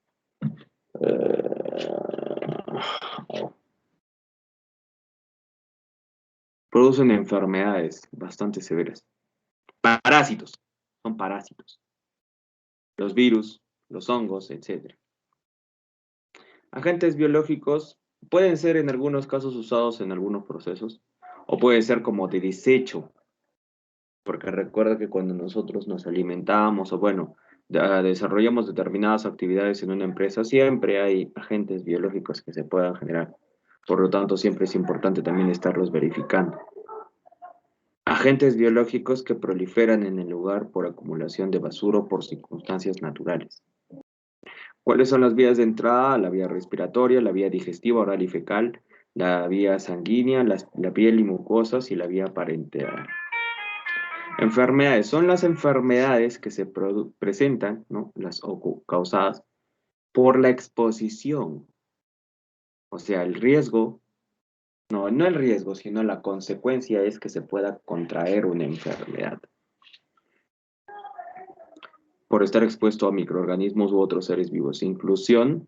Speaker 1: producen enfermedades bastante severas. Parásitos, son parásitos. Los virus, los hongos, etc. Agentes biológicos pueden ser en algunos casos usados en algunos procesos, o pueden ser como de desecho, porque recuerda que cuando nosotros nos alimentamos, o bueno, desarrollamos determinadas actividades en una empresa, siempre hay agentes biológicos que se puedan generar. Por lo tanto, siempre es importante también estarlos verificando. Agentes biológicos que proliferan en el lugar por acumulación de basura o por circunstancias naturales. ¿Cuáles son las vías de entrada? La vía respiratoria, la vía digestiva, oral y fecal, la vía sanguínea, la piel y mucosas y la vía parenteral. Enfermedades. Son las enfermedades que se presentan, ¿no? Las causadas por la exposición. O sea, el riesgo, no el riesgo, sino la consecuencia es que se pueda contraer una enfermedad por estar expuesto a microorganismos u otros seres vivos. Inclusión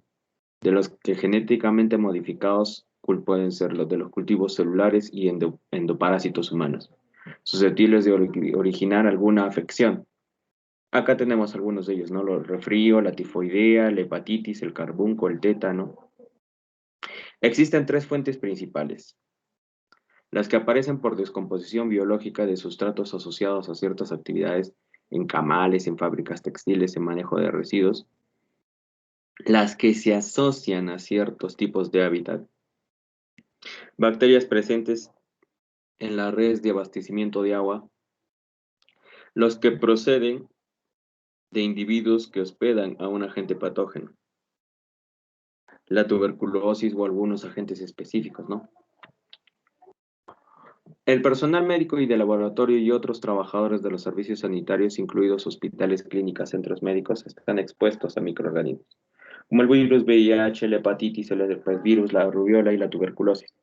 Speaker 1: de los que genéticamente modificados pueden ser los de los cultivos celulares y endoparásitos humanos, susceptibles de originar alguna afección. Acá tenemos algunos de ellos, ¿no? El resfrío, la tifoidea, la hepatitis, el carbunco, el tétano. Existen 3 fuentes principales: las que aparecen por descomposición biológica de sustratos asociados a ciertas actividades en camales, en fábricas textiles, en manejo de residuos; las que se asocian a ciertos tipos de hábitat; bacterias presentes en las redes de abastecimiento de agua; los que proceden de individuos que hospedan a un agente patógeno, la tuberculosis o algunos agentes específicos, ¿no? El personal médico y de laboratorio y otros trabajadores de los servicios sanitarios, incluidos hospitales, clínicas, centros médicos, están expuestos a microorganismos, como el virus VIH, la hepatitis, el herpesvirus, la rubiola y la tuberculosis.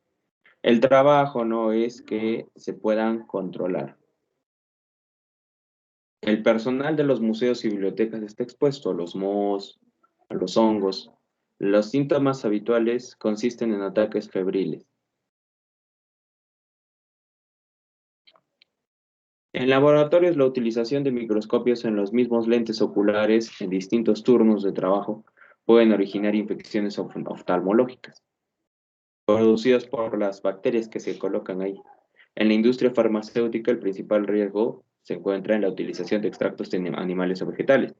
Speaker 1: El trabajo no es que se puedan controlar. El personal de los museos y bibliotecas está expuesto a los mohos, a los hongos. Los síntomas habituales consisten en ataques febriles. En laboratorios, la utilización de microscopios en los mismos lentes oculares en distintos turnos de trabajo pueden originar infecciones oftalmológicas, producidas por las bacterias que se colocan ahí. En la industria farmacéutica, el principal riesgo se encuentra en la utilización de extractos de animales o vegetales.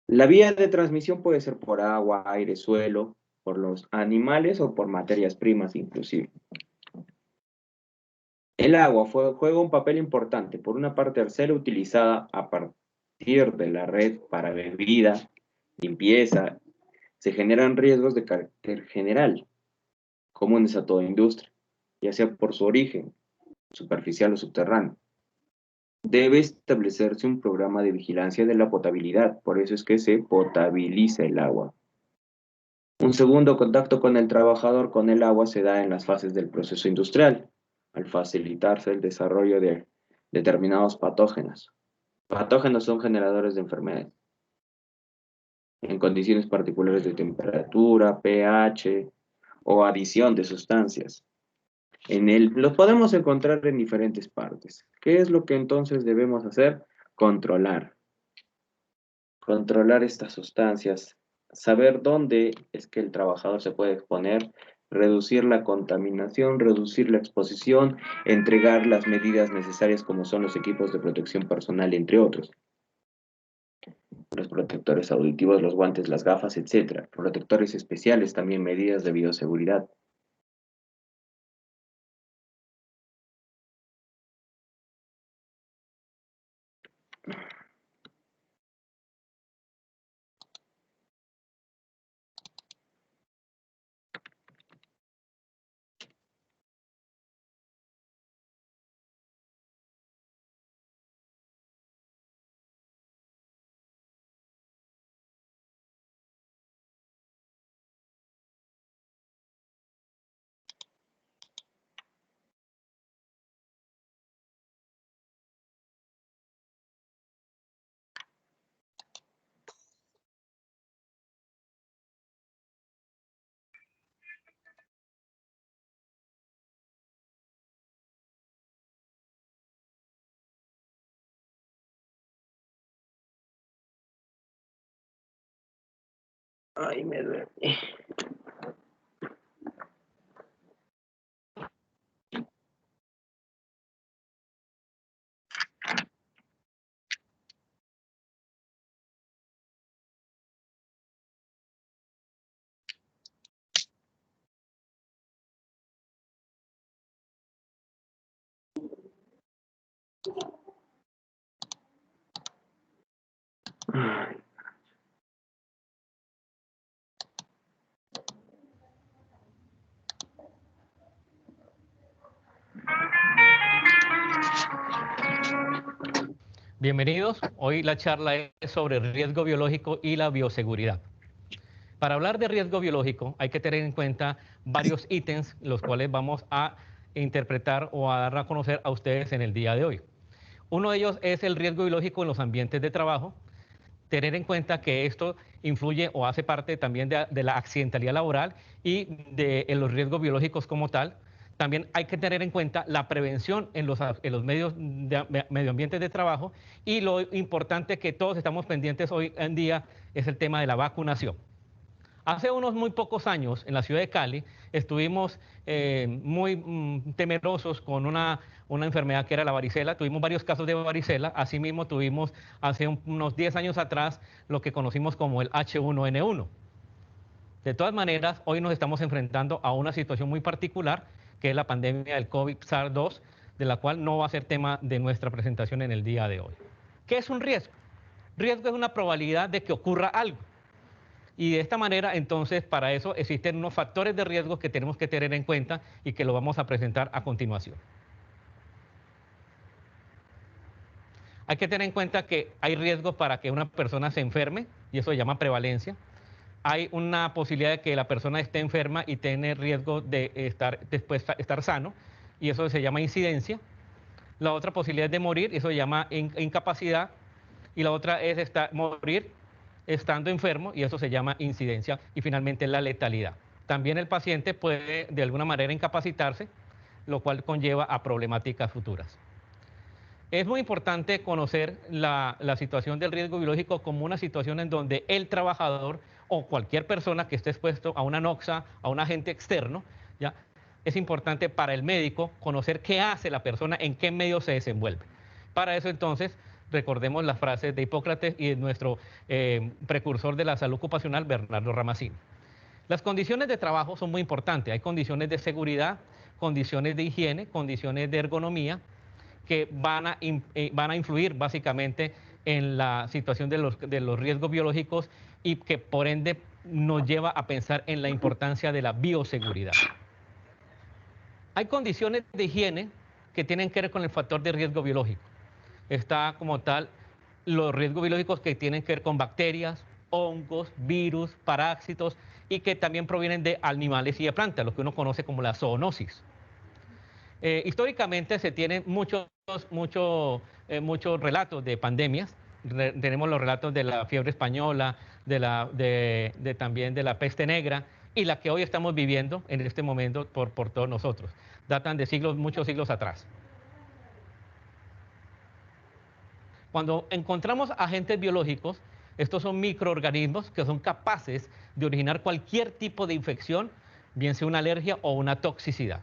Speaker 1: La vía de transmisión puede ser por agua, aire, suelo, por los animales o por materias primas inclusive. El agua juega un papel importante, por una parte al ser utilizada a partir de la red para bebida, limpieza, se generan riesgos de carácter general, comunes a toda industria, ya sea por su origen, superficial o subterráneo. Debe establecerse un programa de vigilancia de la potabilidad, por eso es que se potabiliza el agua. Un segundo contacto con el trabajador con el agua se da en las fases del proceso industrial, al facilitarse el desarrollo de determinados patógenos. Patógenos son generadores de enfermedades, en condiciones particulares de temperatura, pH o adición de sustancias. Los podemos encontrar en diferentes partes. ¿Qué es lo que entonces debemos hacer? Controlar. Controlar estas sustancias, saber dónde es que el trabajador se puede exponer, reducir la contaminación, reducir la exposición, entregar las medidas necesarias como son los equipos de protección personal, entre otros. Los protectores auditivos, los guantes, las gafas, etc. Protectores especiales, también medidas de bioseguridad. Ay, me duele. Ay.
Speaker 11: Bienvenidos. Hoy la charla es sobre el riesgo biológico y la bioseguridad. Para hablar de riesgo biológico hay que tener en cuenta varios ítems, los cuales vamos a interpretar o a dar a conocer a ustedes en el día de hoy. Uno de ellos es el riesgo biológico en los ambientes de trabajo, tener en cuenta que esto influye o hace parte también de la accidentalidad laboral y de los riesgos biológicos como tal. También hay que tener en cuenta la prevención en los medio ambientes de trabajo, y lo importante que todos estamos pendientes hoy en día es el tema de la vacunación. Hace unos muy pocos años en la ciudad de Cali estuvimos muy temerosos con una enfermedad que era la varicela. Tuvimos varios casos de varicela. Asimismo tuvimos hace unos 10 años atrás lo que conocimos como el H1N1. De todas maneras, hoy nos estamos enfrentando a una situación muy particular, que es la pandemia del COVID-SARS-2, de la cual no va a ser tema de nuestra presentación en el día de hoy. ¿Qué es un riesgo? Riesgo es una probabilidad de que ocurra algo. Y de esta manera, entonces, para eso existen unos factores de riesgo que tenemos que tener en cuenta y que lo vamos a presentar a continuación. Hay que tener en cuenta que hay riesgo para que una persona se enferme, y eso se llama prevalencia. Hay una posibilidad de que la persona esté enferma y tiene riesgo de después estar sano, y eso se llama incidencia. La otra posibilidad es de morir, y eso se llama incapacidad. Y la otra es morir estando enfermo, y eso se llama incidencia. Y finalmente la letalidad. También el paciente puede de alguna manera incapacitarse, lo cual conlleva a problemáticas futuras. Es muy importante conocer la situación del riesgo biológico como una situación en donde el trabajador o cualquier persona que esté expuesto a una noxa, a un agente externo, ¿ya? Es importante para el médico conocer qué hace la persona, en qué medio se desenvuelve. Para eso, entonces, recordemos las frases de Hipócrates y de nuestro precursor de la salud ocupacional, Bernardo Ramazzini. Las condiciones de trabajo son muy importantes. Hay condiciones de seguridad, condiciones de higiene, condiciones de ergonomía, que van a influir básicamente en la situación de los riesgos biológicos, y que por ende nos lleva a pensar en la importancia de la bioseguridad. Hay condiciones de higiene que tienen que ver con el factor de riesgo biológico. Está como tal los riesgos biológicos que tienen que ver con bacterias, hongos, virus, parásitos, y que también provienen de animales y de plantas, lo que uno conoce como la zoonosis. Históricamente se tienen muchos relatos de pandemias. Tenemos los relatos de la fiebre española, también de la peste negra, y la que hoy estamos viviendo en este momento por todos nosotros. Datan de muchos siglos atrás. Cuando encontramos agentes biológicos, estos son microorganismos que son capaces de originar cualquier tipo de infección, bien sea una alergia o una toxicidad.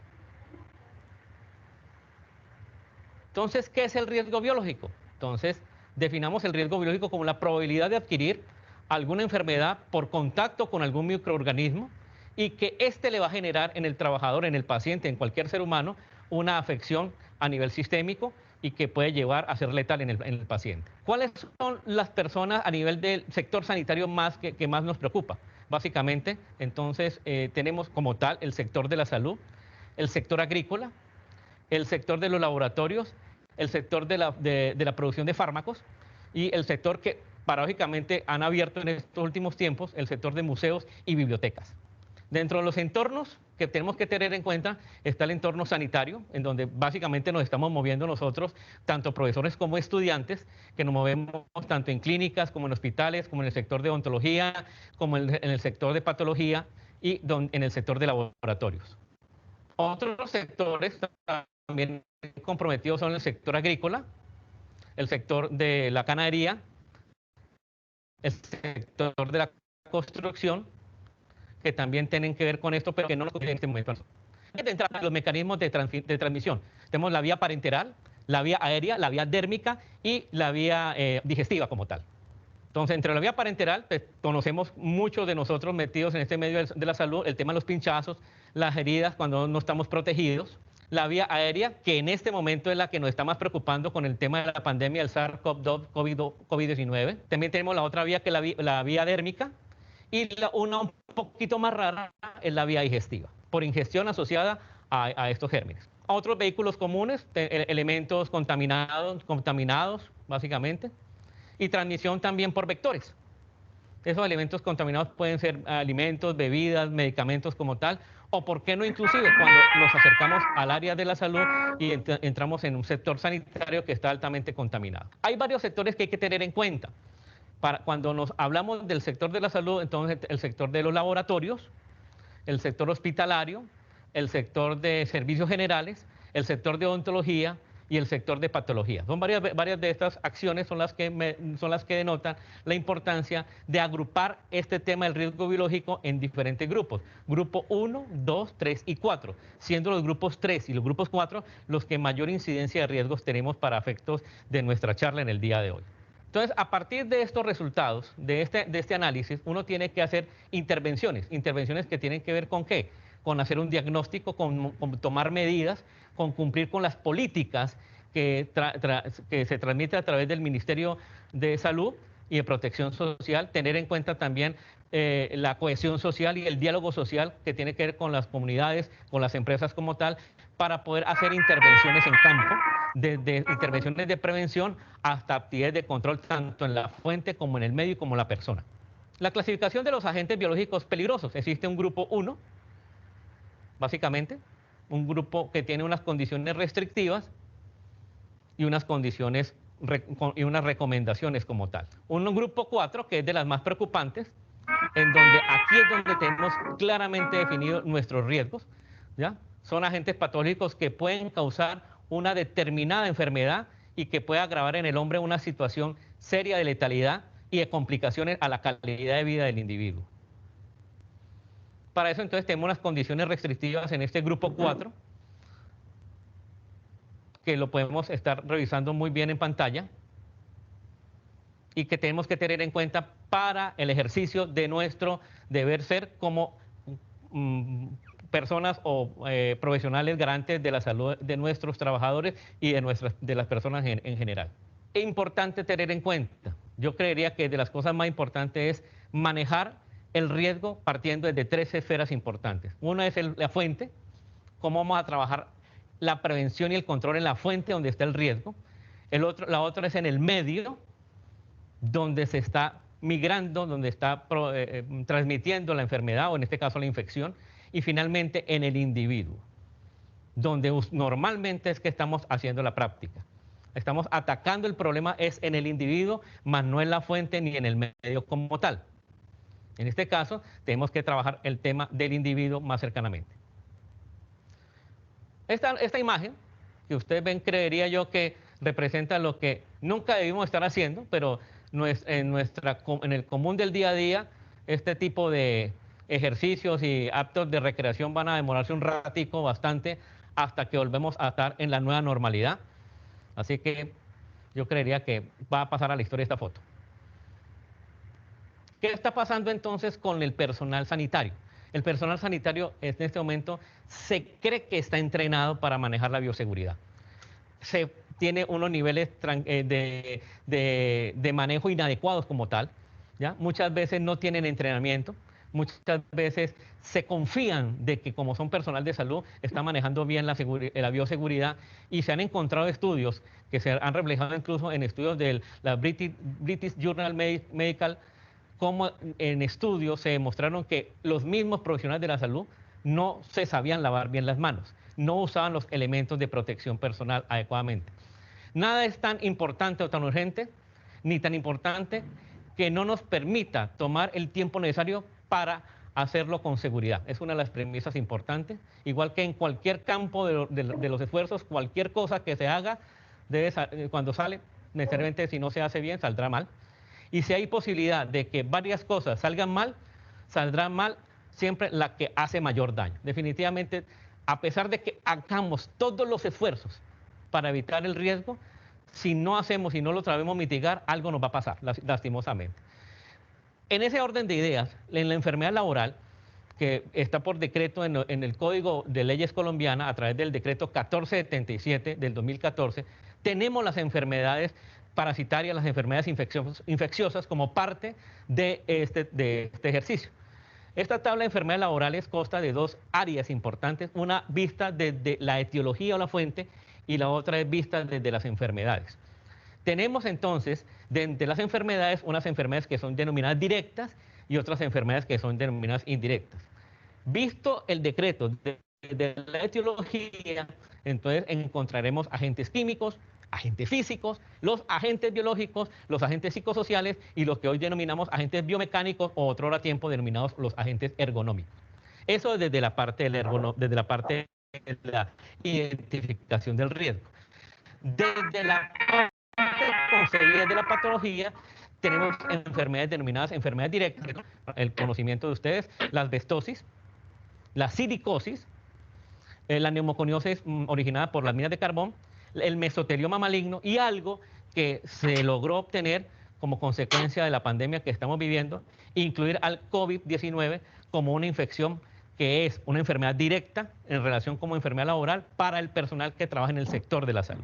Speaker 11: Entonces, ¿qué es el riesgo biológico? Entonces, definamos el riesgo biológico como la probabilidad de adquirir alguna enfermedad por contacto con algún microorganismo, y que éste le va a generar en el trabajador, en el paciente, en cualquier ser humano, una afección a nivel sistémico, y que puede llevar a ser letal en el paciente. ¿Cuáles son las personas a nivel del sector sanitario que más nos preocupa? Básicamente, entonces, tenemos como tal el sector de la salud, el sector agrícola, el sector de los laboratorios, el sector de la producción de fármacos, y el sector que paradójicamente han abierto en estos últimos tiempos, el sector de museos y bibliotecas. Dentro de los entornos que tenemos que tener en cuenta está el entorno sanitario, en donde básicamente nos estamos moviendo nosotros, tanto profesores como estudiantes, que nos movemos tanto en clínicas como en hospitales, como en el sector de odontología, como en el sector de patología, y en el sector de laboratorios. Otros sectores también comprometidos son el sector agrícola, el sector de la ganadería, el sector de la construcción, que también tienen que ver con esto, pero que no lo en este momento. De entrada, los mecanismos de transmisión. Tenemos la vía parenteral, la vía aérea, la vía dérmica y la vía digestiva como tal. Entonces, entre la vía parenteral, pues, conocemos muchos de nosotros metidos en este medio de la salud, el tema de los pinchazos, las heridas cuando no estamos protegidos. La vía aérea, que en este momento es la que nos está más preocupando con el tema de la pandemia del SARS-CoV-2, COVID-19. También tenemos la otra vía, que es la vía dérmica, y una un poquito más rara es la vía digestiva, por ingestión asociada a estos gérmenes. Otros vehículos comunes, elementos contaminados, básicamente, y transmisión también por vectores. Esos elementos contaminados pueden ser alimentos, bebidas, medicamentos como tal, o por qué no inclusive cuando nos acercamos al área de la salud y entramos en un sector sanitario que está altamente contaminado. Hay varios sectores que hay que tener en cuenta. Cuando nos hablamos del sector de la salud, entonces el sector de los laboratorios, el sector hospitalario, el sector de servicios generales, el sector de odontología y el sector de patología. Son varias de estas acciones son las que denotan la importancia de agrupar este tema del riesgo biológico en diferentes grupos. Grupo 1, 2, 3 y 4, siendo los grupos 3 y los grupos 4 los que mayor incidencia de riesgos tenemos para efectos de nuestra charla en el día de hoy. Entonces, a partir de estos resultados, de este análisis, uno tiene que hacer intervenciones que tienen que ver con ¿qué? Con hacer un diagnóstico, con tomar medidas, con cumplir con las políticas que se transmiten a través del Ministerio de Salud y de Protección Social, tener en cuenta también la cohesión social y el diálogo social que tiene que ver con las comunidades, con las empresas como tal, para poder hacer intervenciones en campo, desde intervenciones de prevención hasta actividades de control, tanto en la fuente como en el medio y como en la persona. La clasificación de los agentes biológicos peligrosos. Existe un grupo 1, básicamente, un grupo que tiene unas condiciones restrictivas y unas condiciones y unas recomendaciones como tal. Un grupo 4, que es de las más preocupantes, en donde aquí es donde tenemos claramente definidos nuestros riesgos, ¿ya? Son agentes patológicos que pueden causar una determinada enfermedad y que puede agravar en el hombre una situación seria de letalidad y de complicaciones a la calidad de vida del individuo. Para eso entonces tenemos unas condiciones restrictivas en este grupo 4, que lo podemos estar revisando muy bien en pantalla y que tenemos que tener en cuenta para el ejercicio de nuestro deber ser como personas o profesionales garantes de la salud de nuestros trabajadores y de las personas en general. Es importante tener en cuenta, yo creería que de las cosas más importantes es manejar el riesgo partiendo desde 3 esferas importantes. Una es la fuente, cómo vamos a trabajar la prevención y el control en la fuente donde está el riesgo. La otra es en el medio, donde se está migrando, donde está transmitiendo la enfermedad o en este caso la infección. Y finalmente en el individuo, donde normalmente es que estamos haciendo la práctica. Estamos atacando el problema es en el individuo, más no en la fuente ni en el medio como tal. En este caso, tenemos que trabajar el tema del individuo más cercanamente. Esta imagen que ustedes ven, creería yo que representa lo que nunca debimos estar haciendo, pero en el común del día a día, este tipo de ejercicios y actos de recreación van a demorarse un ratico bastante hasta que volvemos a estar en la nueva normalidad. Así que yo creería que va a pasar a la historia esta foto. ¿Qué está pasando entonces con el personal sanitario? El personal sanitario en este momento se cree que está entrenado para manejar la bioseguridad. Se tiene unos niveles de manejo inadecuados como tal, ¿ya? Muchas veces no tienen entrenamiento. Muchas veces se confían de que como son personal de salud están manejando bien la bioseguridad y se han encontrado estudios que se han reflejado incluso en estudios de la British Journal Medical, como en estudios se demostraron que los mismos profesionales de la salud no se sabían lavar bien las manos, no usaban los elementos de protección personal adecuadamente. Nada es tan importante o tan urgente, ni tan importante que no nos permita tomar el tiempo necesario para hacerlo con seguridad. Es una de las premisas importantes. Igual que en cualquier campo de los esfuerzos, cualquier cosa que se haga, cuando sale, necesariamente si no se hace bien, saldrá mal. Y si hay posibilidad de que varias cosas salgan mal, saldrá mal siempre la que hace mayor daño. Definitivamente, a pesar de que hagamos todos los esfuerzos para evitar el riesgo, si no hacemos y no lo sabemos mitigar, algo nos va a pasar, lastimosamente. En ese orden de ideas, en la enfermedad laboral, que está por decreto en el Código de Leyes colombiana, a través del decreto 1477 del 2014, tenemos las enfermedades parasitarias, las enfermedades infecciosas como parte de este ejercicio. Esta tabla de enfermedades laborales consta de 2 áreas importantes, una vista desde la etiología o la fuente y la otra es vista desde las enfermedades. Tenemos entonces, de las enfermedades, unas enfermedades que son denominadas directas y otras enfermedades que son denominadas indirectas. Visto el decreto de la etiología, entonces encontraremos agentes químicos, agentes físicos, los agentes biológicos, los agentes psicosociales y los que hoy denominamos agentes biomecánicos o otrora tiempo denominados los agentes ergonómicos. Eso desde la parte desde la parte de la identificación del riesgo. Desde la parte concebida de la patología, tenemos enfermedades denominadas enfermedades directas, el conocimiento de ustedes, la asbestosis, la silicosis, la neumoconiosis originada por las minas de carbón, el mesotelioma maligno y algo que se logró obtener como consecuencia de la pandemia que estamos viviendo, incluir al COVID-19 como una infección que es una enfermedad directa en relación como enfermedad laboral para el personal que trabaja en el sector de la salud.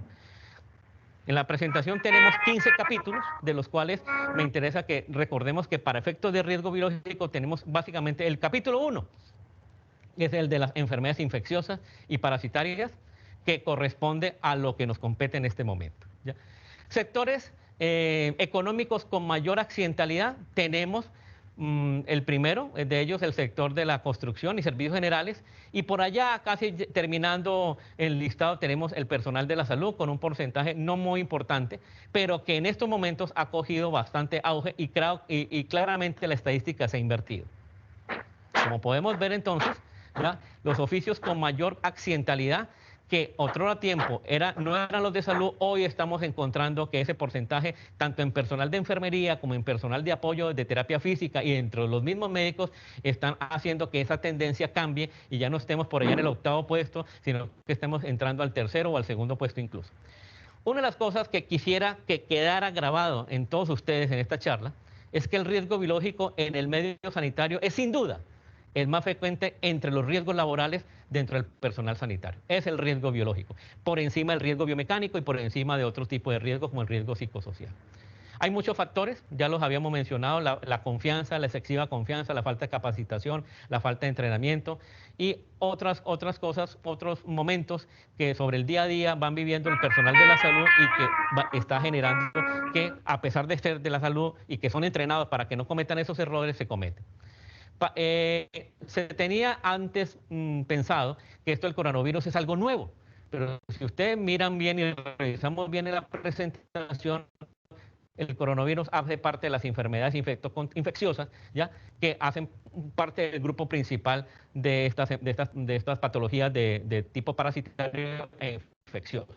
Speaker 11: En la presentación tenemos 15 capítulos, de los cuales me interesa que recordemos que para efectos de riesgo biológico tenemos básicamente el capítulo 1, que es el de las enfermedades infecciosas y parasitarias, que corresponde a lo que nos compete en este momento, ¿ya? Sectores económicos con mayor accidentalidad tenemos el primero de ellos, el sector de la construcción y servicios generales, y por allá casi terminando el listado tenemos el personal de la salud con un porcentaje no muy importante, pero que en estos momentos ha cogido bastante auge y claramente la estadística se ha invertido. Como podemos ver entonces, ¿ya? Los oficios con mayor accidentalidad, que otro tiempo no eran los de salud, hoy estamos encontrando que ese porcentaje, tanto en personal de enfermería como en personal de apoyo de terapia física y entre los mismos médicos, están haciendo que esa tendencia cambie y ya no estemos por allá en el 8º puesto, sino que estemos entrando al 3º o al 2º puesto incluso. Una de las cosas que quisiera que quedara grabado en todos ustedes en esta charla es que el riesgo biológico en el medio sanitario es sin duda el más frecuente entre los riesgos laborales dentro del personal sanitario. Es el riesgo biológico, por encima del riesgo biomecánico y por encima de otro tipo de riesgos como el riesgo psicosocial. Hay muchos factores, ya los habíamos mencionado, la confianza, la excesiva confianza, la falta de capacitación, la falta de entrenamiento y otras cosas, otros momentos que sobre el día a día van viviendo el personal de la salud y que está generando que, a pesar de ser de la salud y que son entrenados para que no cometan esos errores, se cometen. Se tenía antes pensado que esto del coronavirus es algo nuevo, pero si ustedes miran bien y revisamos bien en la presentación, el coronavirus hace parte de las enfermedades infecciosas, ¿ya? Que hacen parte del grupo principal de estas patologías de tipo parasitario e infeccioso.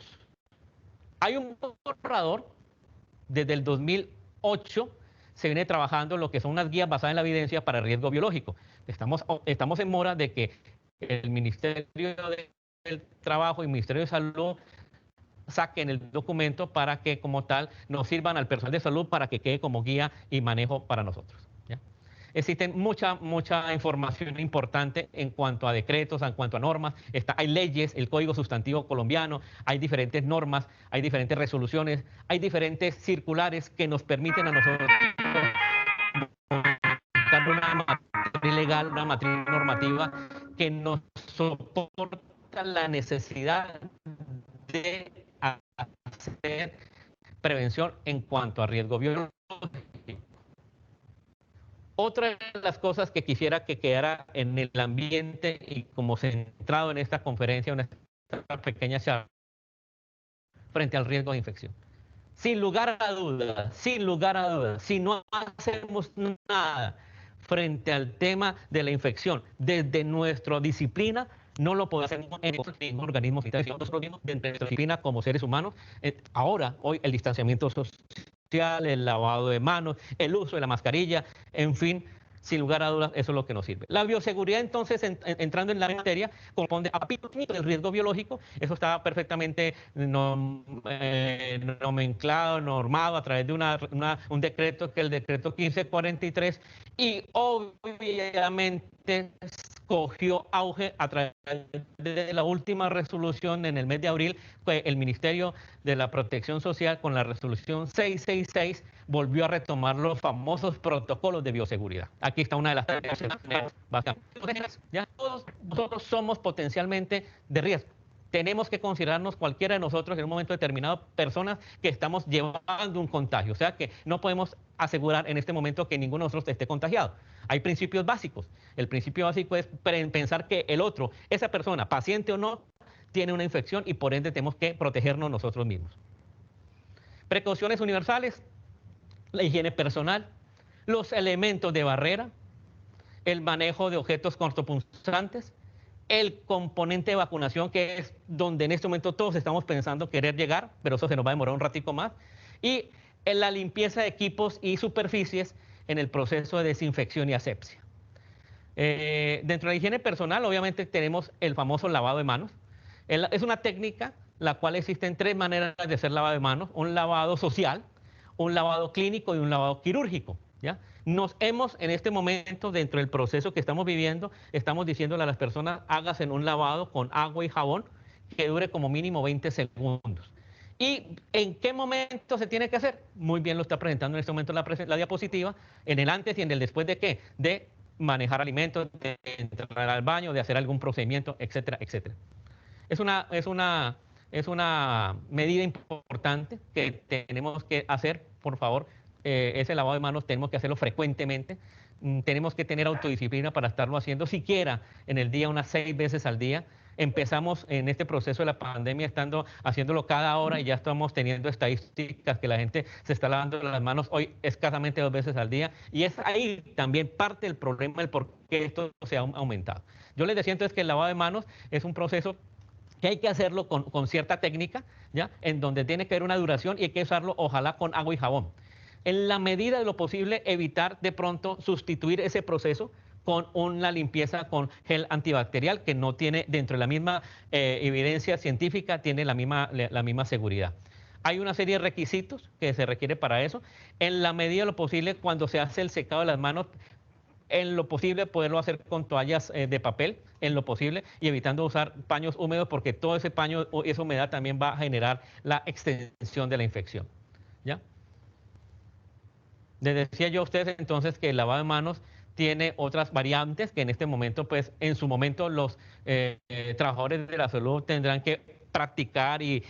Speaker 11: Hay un borrador desde el 2008. Se viene trabajando lo que son unas guías basadas en la evidencia para el riesgo biológico. Estamos en mora de que el Ministerio del Trabajo y el Ministerio de Salud saquen el documento para que como tal nos sirvan al personal de salud para que quede como guía y manejo para nosotros, ¿ya? Existen mucha información importante en cuanto a decretos, en cuanto a normas. Hay leyes, el Código Sustantivo colombiano, hay diferentes normas, hay diferentes resoluciones, hay diferentes circulares que nos permiten a nosotros dar una matriz legal, una matriz normativa que nos soporta la necesidad de hacer prevención en cuanto a riesgo biológico. Otra de las cosas que quisiera que quedara en el ambiente y como centrado en esta conferencia, en esta pequeña charla, frente al riesgo de infección. Sin lugar a dudas, si no hacemos nada frente al tema de la infección desde nuestra disciplina, no lo podemos hacer en ningún organismo sanitario, nosotros mismos, dentro de nuestra disciplina como seres humanos. Hoy el distanciamiento social, el lavado de manos, el uso de la mascarilla, en fin, sin lugar a dudas, eso es lo que nos sirve. La bioseguridad, entonces, entrando en la materia, corresponde a capítulo del riesgo biológico. Eso está perfectamente nomenclado, normado a través de un decreto, que es el decreto 1543, y obviamente cogió auge a través de la última resolución en el mes de abril, que el Ministerio de la Protección Social, con la resolución 666, volvió a retomar los famosos protocolos de bioseguridad. Aquí está una de las tareas básicas. Ya todos nosotros somos potencialmente de riesgo. Tenemos que considerarnos cualquiera de nosotros en un momento determinado personas que estamos llevando un contagio. O sea que no podemos asegurar en este momento que ninguno de nosotros esté contagiado. Hay principios básicos. El principio básico es pensar que el otro, esa persona, paciente o no, tiene una infección y por ende tenemos que protegernos nosotros mismos. Precauciones universales, la higiene personal, los elementos de barrera, el manejo de objetos cortopunzantes, el componente de vacunación, que es donde en este momento todos estamos pensando querer llegar, pero eso se nos va a demorar un ratico más, y en la limpieza de equipos y superficies en el proceso de desinfección y asepsia. Dentro de la higiene personal, obviamente tenemos el famoso lavado de manos. Es una técnica la cual existen tres maneras de hacer lavado de manos: un lavado social, un lavado clínico y un lavado quirúrgico, ¿ya? Nos hemos, en este momento, dentro del proceso que estamos viviendo, estamos diciéndole a las personas, háganse un lavado con agua y jabón que dure como mínimo 20 segundos. ¿Y en qué momento se tiene que hacer? Muy bien lo está presentando en este momento la diapositiva, en el antes y en el después de qué, de manejar alimentos, de entrar al baño, de hacer algún procedimiento, etcétera, etcétera. Es una medida importante que tenemos que hacer, por favor. Ese lavado de manos tenemos que hacerlo frecuentemente. Tenemos que tener autodisciplina para estarlo haciendo siquiera en el día unas 6 veces al día. Empezamos en este proceso de la pandemia haciéndolo cada hora y ya estamos teniendo estadísticas que la gente se está lavando las manos hoy escasamente 2 veces al día, y es ahí también parte del problema del por qué esto se ha aumentado. Yo les decía entonces que el lavado de manos es un proceso que hay que hacerlo con cierta técnica, ¿ya? En donde tiene que haber una duración y hay que usarlo ojalá con agua y jabón. En la medida de lo posible, evitar de pronto sustituir ese proceso con una limpieza con gel antibacterial que no tiene, dentro de la misma evidencia científica, tiene la misma seguridad. Hay una serie de requisitos que se requiere para eso. En la medida de lo posible, cuando se hace el secado de las manos, en lo posible poderlo hacer con toallas de papel, en lo posible, y evitando usar paños húmedos, porque todo ese paño o esa humedad también va a generar la extensión de la infección, ¿ya? Les decía yo a ustedes entonces que el lavado de manos tiene otras variantes que en este momento, pues en su momento los trabajadores de la salud tendrán que practicar y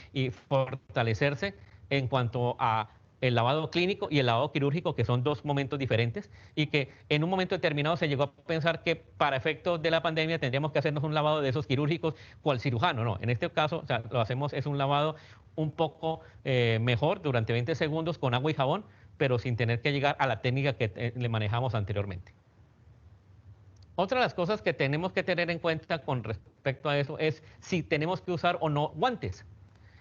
Speaker 11: fortalecerse en cuanto a el lavado clínico y el lavado quirúrgico, que son dos momentos diferentes, y que en un momento determinado se llegó a pensar que para efectos de la pandemia tendríamos que hacernos un lavado de esos quirúrgicos cual cirujano. No, en este caso, o sea, lo hacemos, es un lavado un poco mejor durante 20 segundos con agua y jabón, pero sin tener que llegar a la técnica que le manejamos anteriormente. Otra de las cosas que tenemos que tener en cuenta con respecto a eso es si tenemos que usar o no guantes.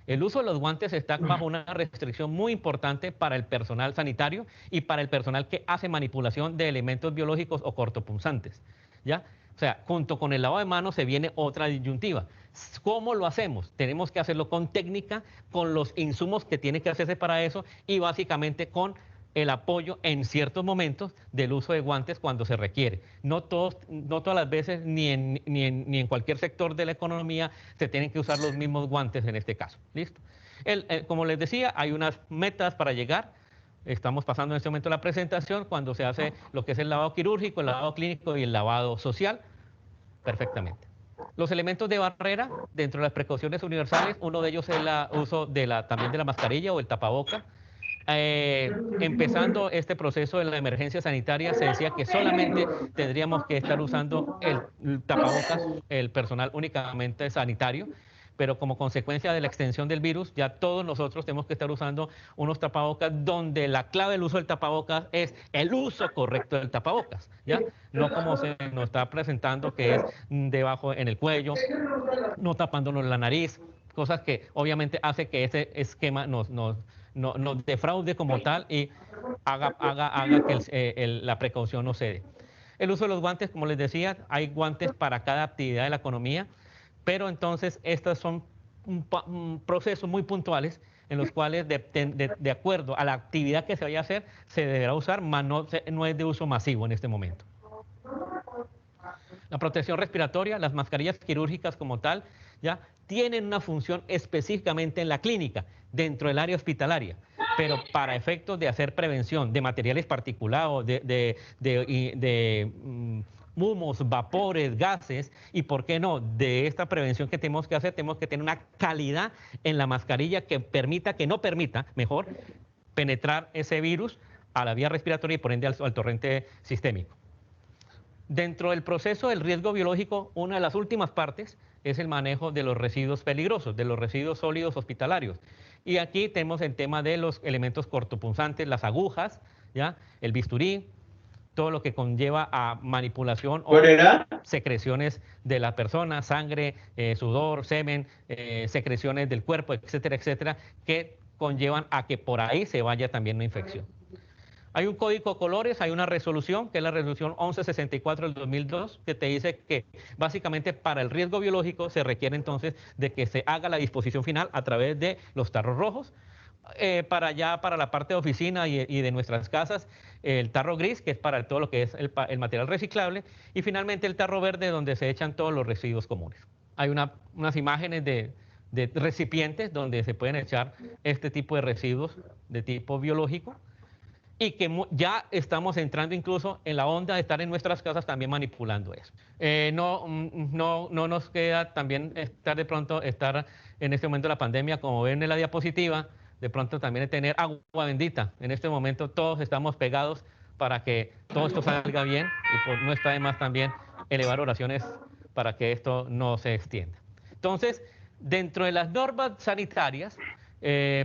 Speaker 11: El uso de los guantes está bajo una restricción muy importante para el personal sanitario y para el personal que hace manipulación de elementos biológicos o cortopunzantes, ¿ya? O sea, junto con el lavado de manos se viene otra disyuntiva. ¿Cómo lo hacemos? Tenemos que hacerlo con técnica, con los insumos que tiene que hacerse para eso y básicamente con el apoyo en ciertos momentos del uso de guantes cuando se requiere. No todas las veces, ni en cualquier sector de la economía, se tienen que usar los mismos guantes en este caso. ¿Listo? Como les decía, hay unas metas para llegar. Estamos pasando en este momento la presentación cuando se hace lo que es el lavado quirúrgico, el lavado clínico y el lavado social. Perfectamente. Los elementos de barrera, dentro de las precauciones universales, uno de ellos es el uso también de la mascarilla o el tapaboca. Empezando este proceso de la emergencia sanitaria, se decía que solamente tendríamos que estar usando el tapabocas, el personal únicamente sanitario, pero como consecuencia de la extensión del virus, ya todos nosotros tenemos que estar usando unos tapabocas donde la clave del uso del tapabocas es el uso correcto del tapabocas, ¿ya? No como se nos está presentando, que es debajo en el cuello, no tapándonos la nariz, cosas que obviamente hace que ese esquema nos defraude como tal y haga que la precaución no cede. El uso de los guantes, como les decía, hay guantes para cada actividad de la economía, pero entonces estos son procesos muy puntuales en los cuales de acuerdo a la actividad que se vaya a hacer, se deberá usar, mas no es de uso masivo en este momento. La protección respiratoria, las mascarillas quirúrgicas como tal, ya tienen una función específicamente en la clínica, dentro del área hospitalaria, pero para efectos de hacer prevención de materiales particulados, de humos, vapores, gases, y por qué no, de esta prevención que tenemos que hacer, tenemos que tener una calidad en la mascarilla que no permita, mejor, penetrar ese virus a la vía respiratoria y por ende al torrente sistémico. Dentro del proceso del riesgo biológico, una de las últimas partes es el manejo de los residuos peligrosos, de los residuos sólidos hospitalarios. Y aquí tenemos el tema de los elementos cortopunzantes, las agujas, ¿ya? El bisturí, todo lo que conlleva a manipulación o secreciones de la persona, sangre, sudor, semen, secreciones del cuerpo, etcétera, etcétera, que conllevan a que por ahí se vaya también una infección. Hay un código colores, hay una resolución, que es la resolución 1164 del 2002, que te dice que básicamente para el riesgo biológico se requiere entonces de que se haga la disposición final a través de los tarros rojos, para la parte de oficina y de nuestras casas, el tarro gris, que es para todo lo que es el material reciclable, y finalmente el tarro verde, donde se echan todos los residuos comunes. Hay unas imágenes de recipientes donde se pueden echar este tipo de residuos de tipo biológico, y que ya estamos entrando incluso en la onda de estar en nuestras casas también manipulando eso. No nos queda también estar en este momento de la pandemia, como ven en la diapositiva, de pronto también tener agua bendita. En este momento todos estamos pegados para que todo esto salga bien, y no está de más también elevar oraciones para que esto no se extienda. Entonces, dentro de las normas sanitarias,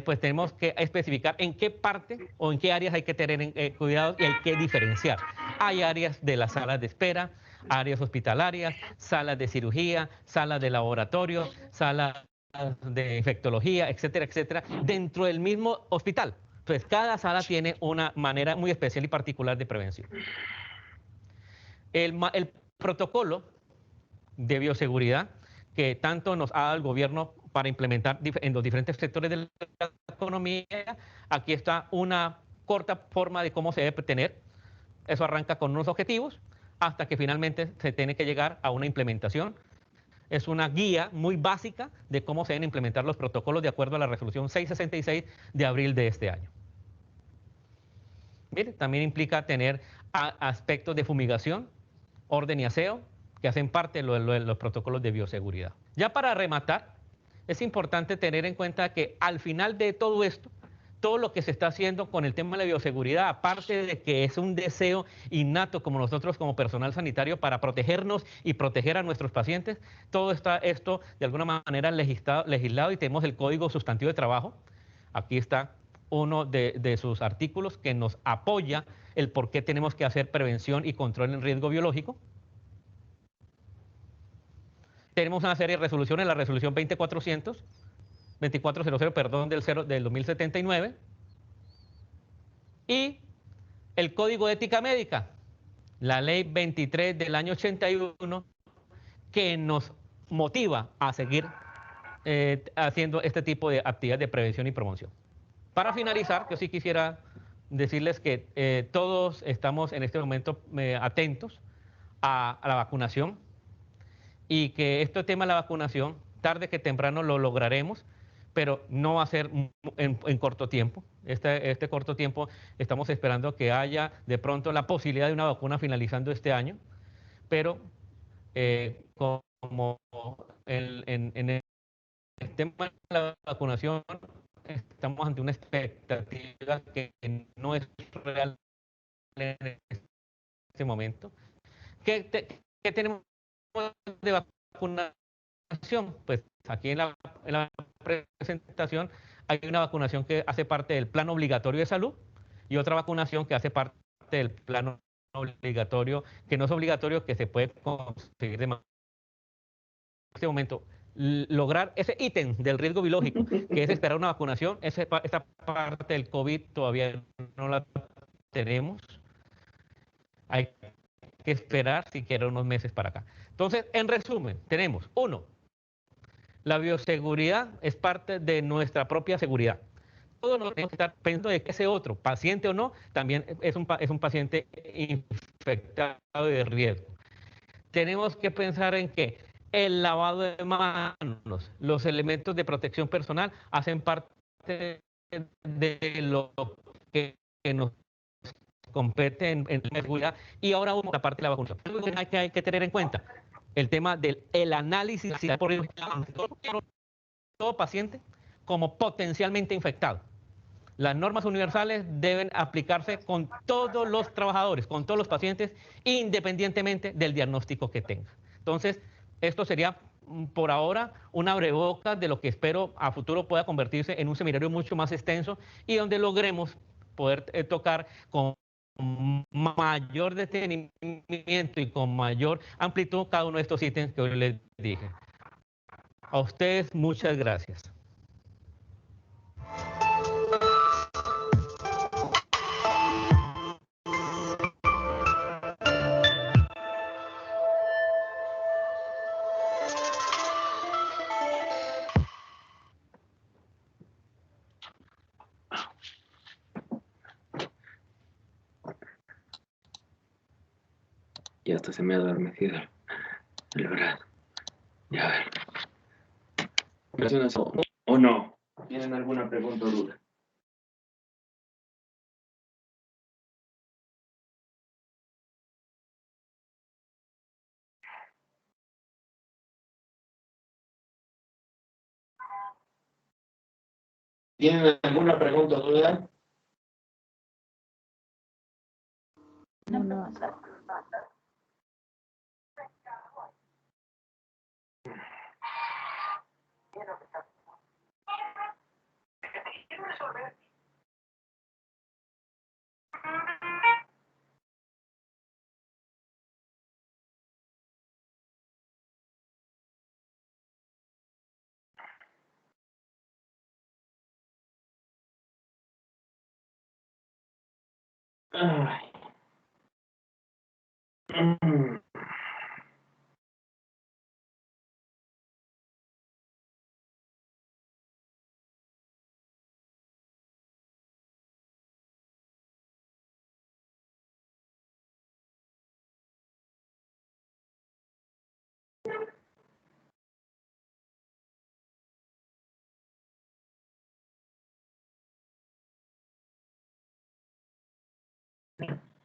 Speaker 11: pues tenemos que especificar en qué parte o en qué áreas hay que tener cuidado, y hay que diferenciar. Hay áreas de las salas de espera, áreas hospitalarias, salas de cirugía, salas de laboratorio, salas de infectología, etcétera, etcétera, dentro del mismo hospital. Entonces, cada sala tiene una manera muy especial y particular de prevención. El protocolo de bioseguridad que tanto nos ha dado el gobierno para implementar en los diferentes sectores de la economía, aquí está una corta forma de cómo se debe tener. Eso arranca con unos objetivos hasta que finalmente se tiene que llegar a una implementación. Es una guía muy básica de cómo se deben implementar los protocolos de acuerdo a la resolución 666 de abril de este año. Mire, también implica tener aspectos de fumigación, orden y aseo, que hacen parte de los protocolos de bioseguridad. Ya para rematar, es importante tener en cuenta que al final de todo esto, todo lo que se está haciendo con el tema de la bioseguridad, aparte de que es un deseo innato como nosotros como personal sanitario para protegernos y proteger a nuestros pacientes, todo está esto de alguna manera legislado, y tenemos el Código Sustantivo de Trabajo. Aquí está uno de sus artículos que nos apoya el por qué tenemos que hacer prevención y control en riesgo biológico. Tenemos una serie de resoluciones, la resolución 2400, perdón, del 2079, y el Código de Ética Médica, la Ley 23 del año 81, que nos motiva a seguir haciendo este tipo de actividades de prevención y promoción. Para finalizar, yo sí quisiera decirles que todos estamos en este momento atentos a la vacunación, y que este tema de la vacunación, tarde que temprano lo lograremos, pero no va a ser en corto tiempo. Este corto tiempo estamos esperando que haya de pronto la posibilidad de una vacuna finalizando este año, pero como en el tema de la vacunación estamos ante una expectativa que no es real en este momento. ¿Qué tenemos de vacunación? Pues aquí en la presentación hay una vacunación que hace parte del plan obligatorio de salud y otra vacunación que hace parte del plan obligatorio, que no es obligatorio, que se puede conseguir de manera. En este momento, lograr ese ítem del riesgo biológico, que es esperar una vacunación, esta parte del COVID todavía no la tenemos. Hay que esperar siquiera unos meses para acá. Entonces, en resumen, tenemos, 1, la bioseguridad es parte de nuestra propia seguridad. Todos nos tenemos que estar pensando de que ese otro, paciente o no, también es un paciente infectado de riesgo. Tenemos que pensar en que el lavado de manos, los elementos de protección personal hacen parte de lo que nos compete en seguridad. Y ahora la parte de la vacunación. Algo que hay que tener en cuenta, el tema del análisis por todo paciente como potencialmente infectado. Las normas universales deben aplicarse con todos los trabajadores, con todos los pacientes, independientemente del diagnóstico que tenga. Entonces, esto sería por ahora un abrebocas de lo que espero a futuro pueda convertirse en un seminario mucho más extenso y donde logremos poder tocar con mayor detenimiento y con mayor amplitud cada uno de estos ítems que hoy les dije. A ustedes muchas gracias.
Speaker 1: Y hasta se me ha adormecido el brazo. Ya a ver. ¿Mencionas o no? ¿Tienen alguna pregunta o duda? ¿Tienen alguna pregunta o duda?
Speaker 3: No.
Speaker 1: Ay.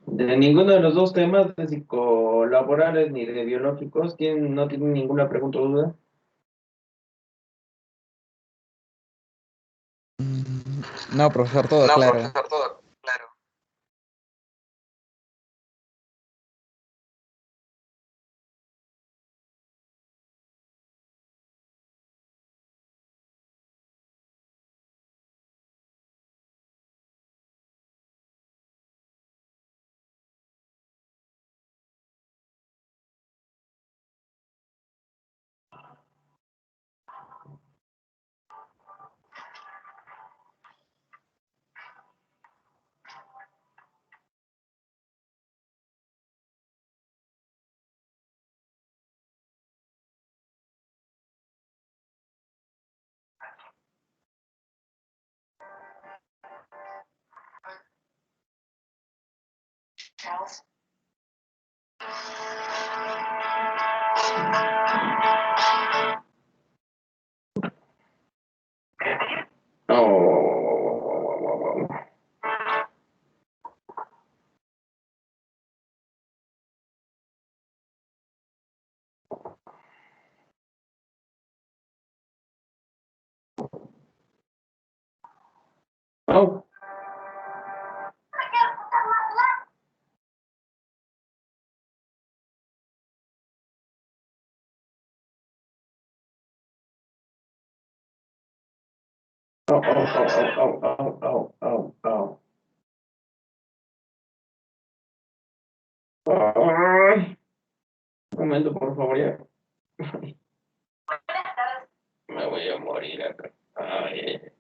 Speaker 1: De ninguno de los dos temas, de psicolaborales ni de biológicos, ¿no tienen ninguna pregunta o duda?
Speaker 4: No, profesor, todo
Speaker 6: No,
Speaker 4: claro.
Speaker 6: profesor, todo claro.
Speaker 1: Oh. Oh, oh, oh, oh, oh, oh, oh, oh. Ay. Un momento, por favor, ya. Me voy a morir acá. Ay.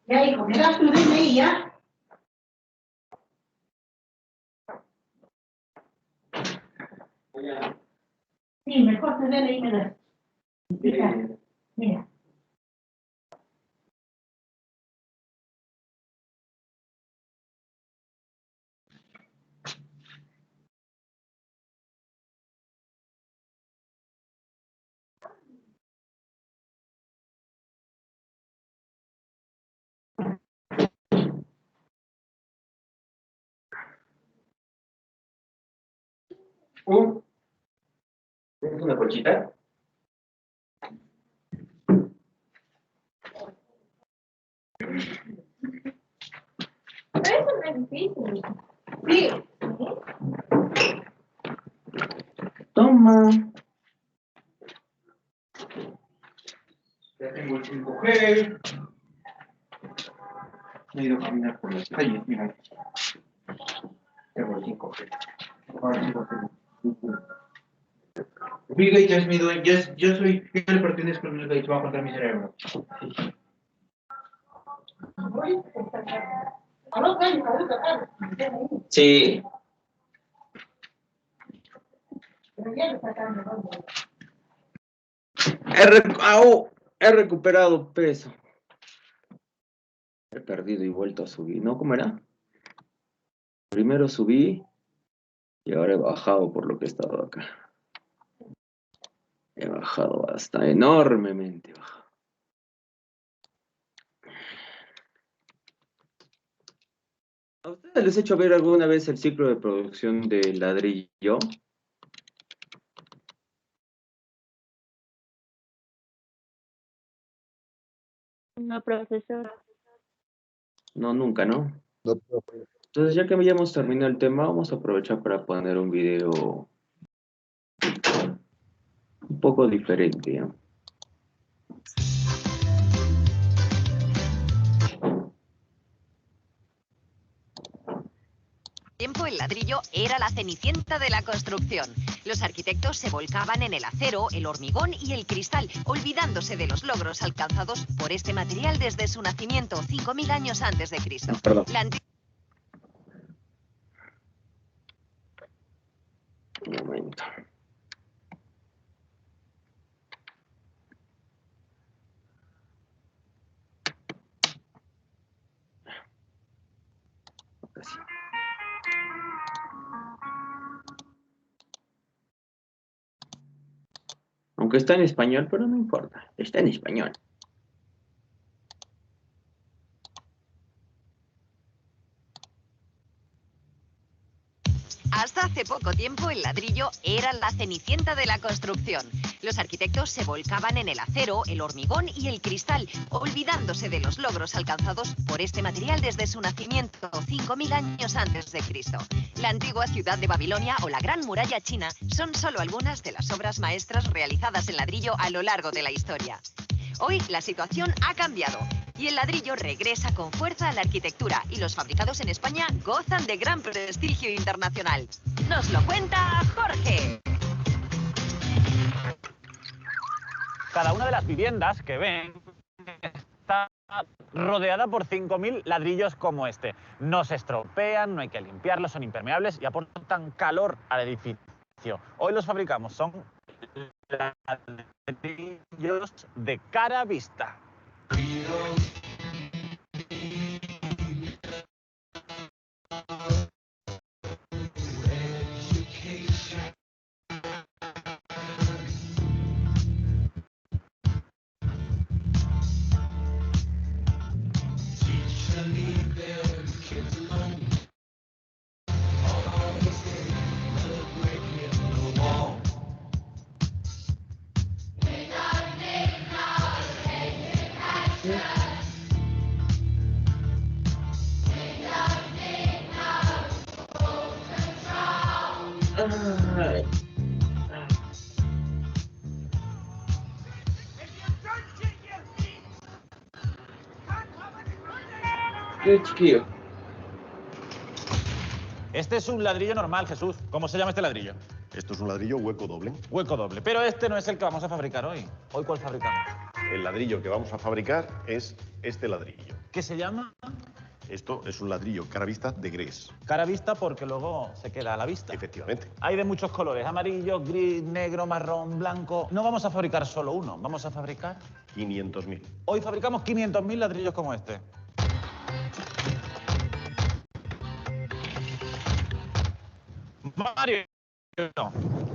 Speaker 12: Ya, hijo, me das tu DNI, ¿ya? Sí, mejor tu DNI me das. Mira, mira.
Speaker 1: ¿Tienes una colchita?
Speaker 12: Eso no es difícil. Sí.
Speaker 1: Toma. Ya tengo el 5G. Me he ido a caminar por las calles, mira. Tengo el 5G. Bill Gates es mi dueño. Yo le pertenezco a Bill Gates, va a contra mi cerebro. Sí. He recuperado peso. He perdido y vuelto a subir. ¿No? ¿Cómo era? Primero subí y ahora he bajado por lo que he estado acá. He bajado hasta enormemente bajado. ¿A ustedes les he hecho ver alguna vez el ciclo de producción del ladrillo?
Speaker 5: No, profesor.
Speaker 1: No, nunca, ¿no?
Speaker 2: No, profe.
Speaker 1: Entonces, ya que ya hemos terminado el tema, vamos a aprovechar para poner un video un poco diferente, ¿ya?
Speaker 13: Tiempo el ladrillo era la cenicienta de la construcción. Los arquitectos se volcaban en el acero, el hormigón y el cristal, olvidándose de los logros alcanzados por este material desde su nacimiento, 5000 años antes de Cristo.
Speaker 1: Perdón. Un momento. Así. Aunque está en español, pero no importa. Está en español.
Speaker 13: Hasta hace poco tiempo el ladrillo era la cenicienta de la construcción. Los arquitectos se volcaban en el acero, el hormigón y el cristal, olvidándose de los logros alcanzados por este material desde su nacimiento, 5000 años antes de Cristo. La antigua ciudad de Babilonia o la Gran Muralla China son solo algunas de las obras maestras realizadas en ladrillo a lo largo de la historia. Hoy la situación ha cambiado y el ladrillo regresa con fuerza a la arquitectura y los fabricados en España gozan de gran prestigio internacional. Nos lo cuenta Jorge.
Speaker 14: Cada una de las viviendas que ven está rodeada por 5000 ladrillos como este. No se estropean, no hay que limpiarlos, son impermeables y aportan calor al edificio. Hoy los fabricamos, son ladrillos de cara vista.
Speaker 1: ¿Qué chiquillo?
Speaker 14: Este es un ladrillo normal, Jesús. ¿Cómo se llama este ladrillo?
Speaker 15: Esto es un ladrillo hueco doble.
Speaker 14: Hueco doble. Pero este no es el que vamos a fabricar hoy. ¿Hoy cuál fabricamos?
Speaker 15: El ladrillo que vamos a fabricar es este ladrillo.
Speaker 14: ¿Qué se llama?
Speaker 15: Esto es un ladrillo cara vista de grés.
Speaker 14: Cara vista porque luego se queda a la vista.
Speaker 15: Efectivamente.
Speaker 14: Hay de muchos colores, amarillo, gris, negro, marrón, blanco. No vamos a fabricar solo uno, vamos a fabricar
Speaker 15: 500.000.
Speaker 14: Hoy fabricamos 500.000 ladrillos como este. Mario,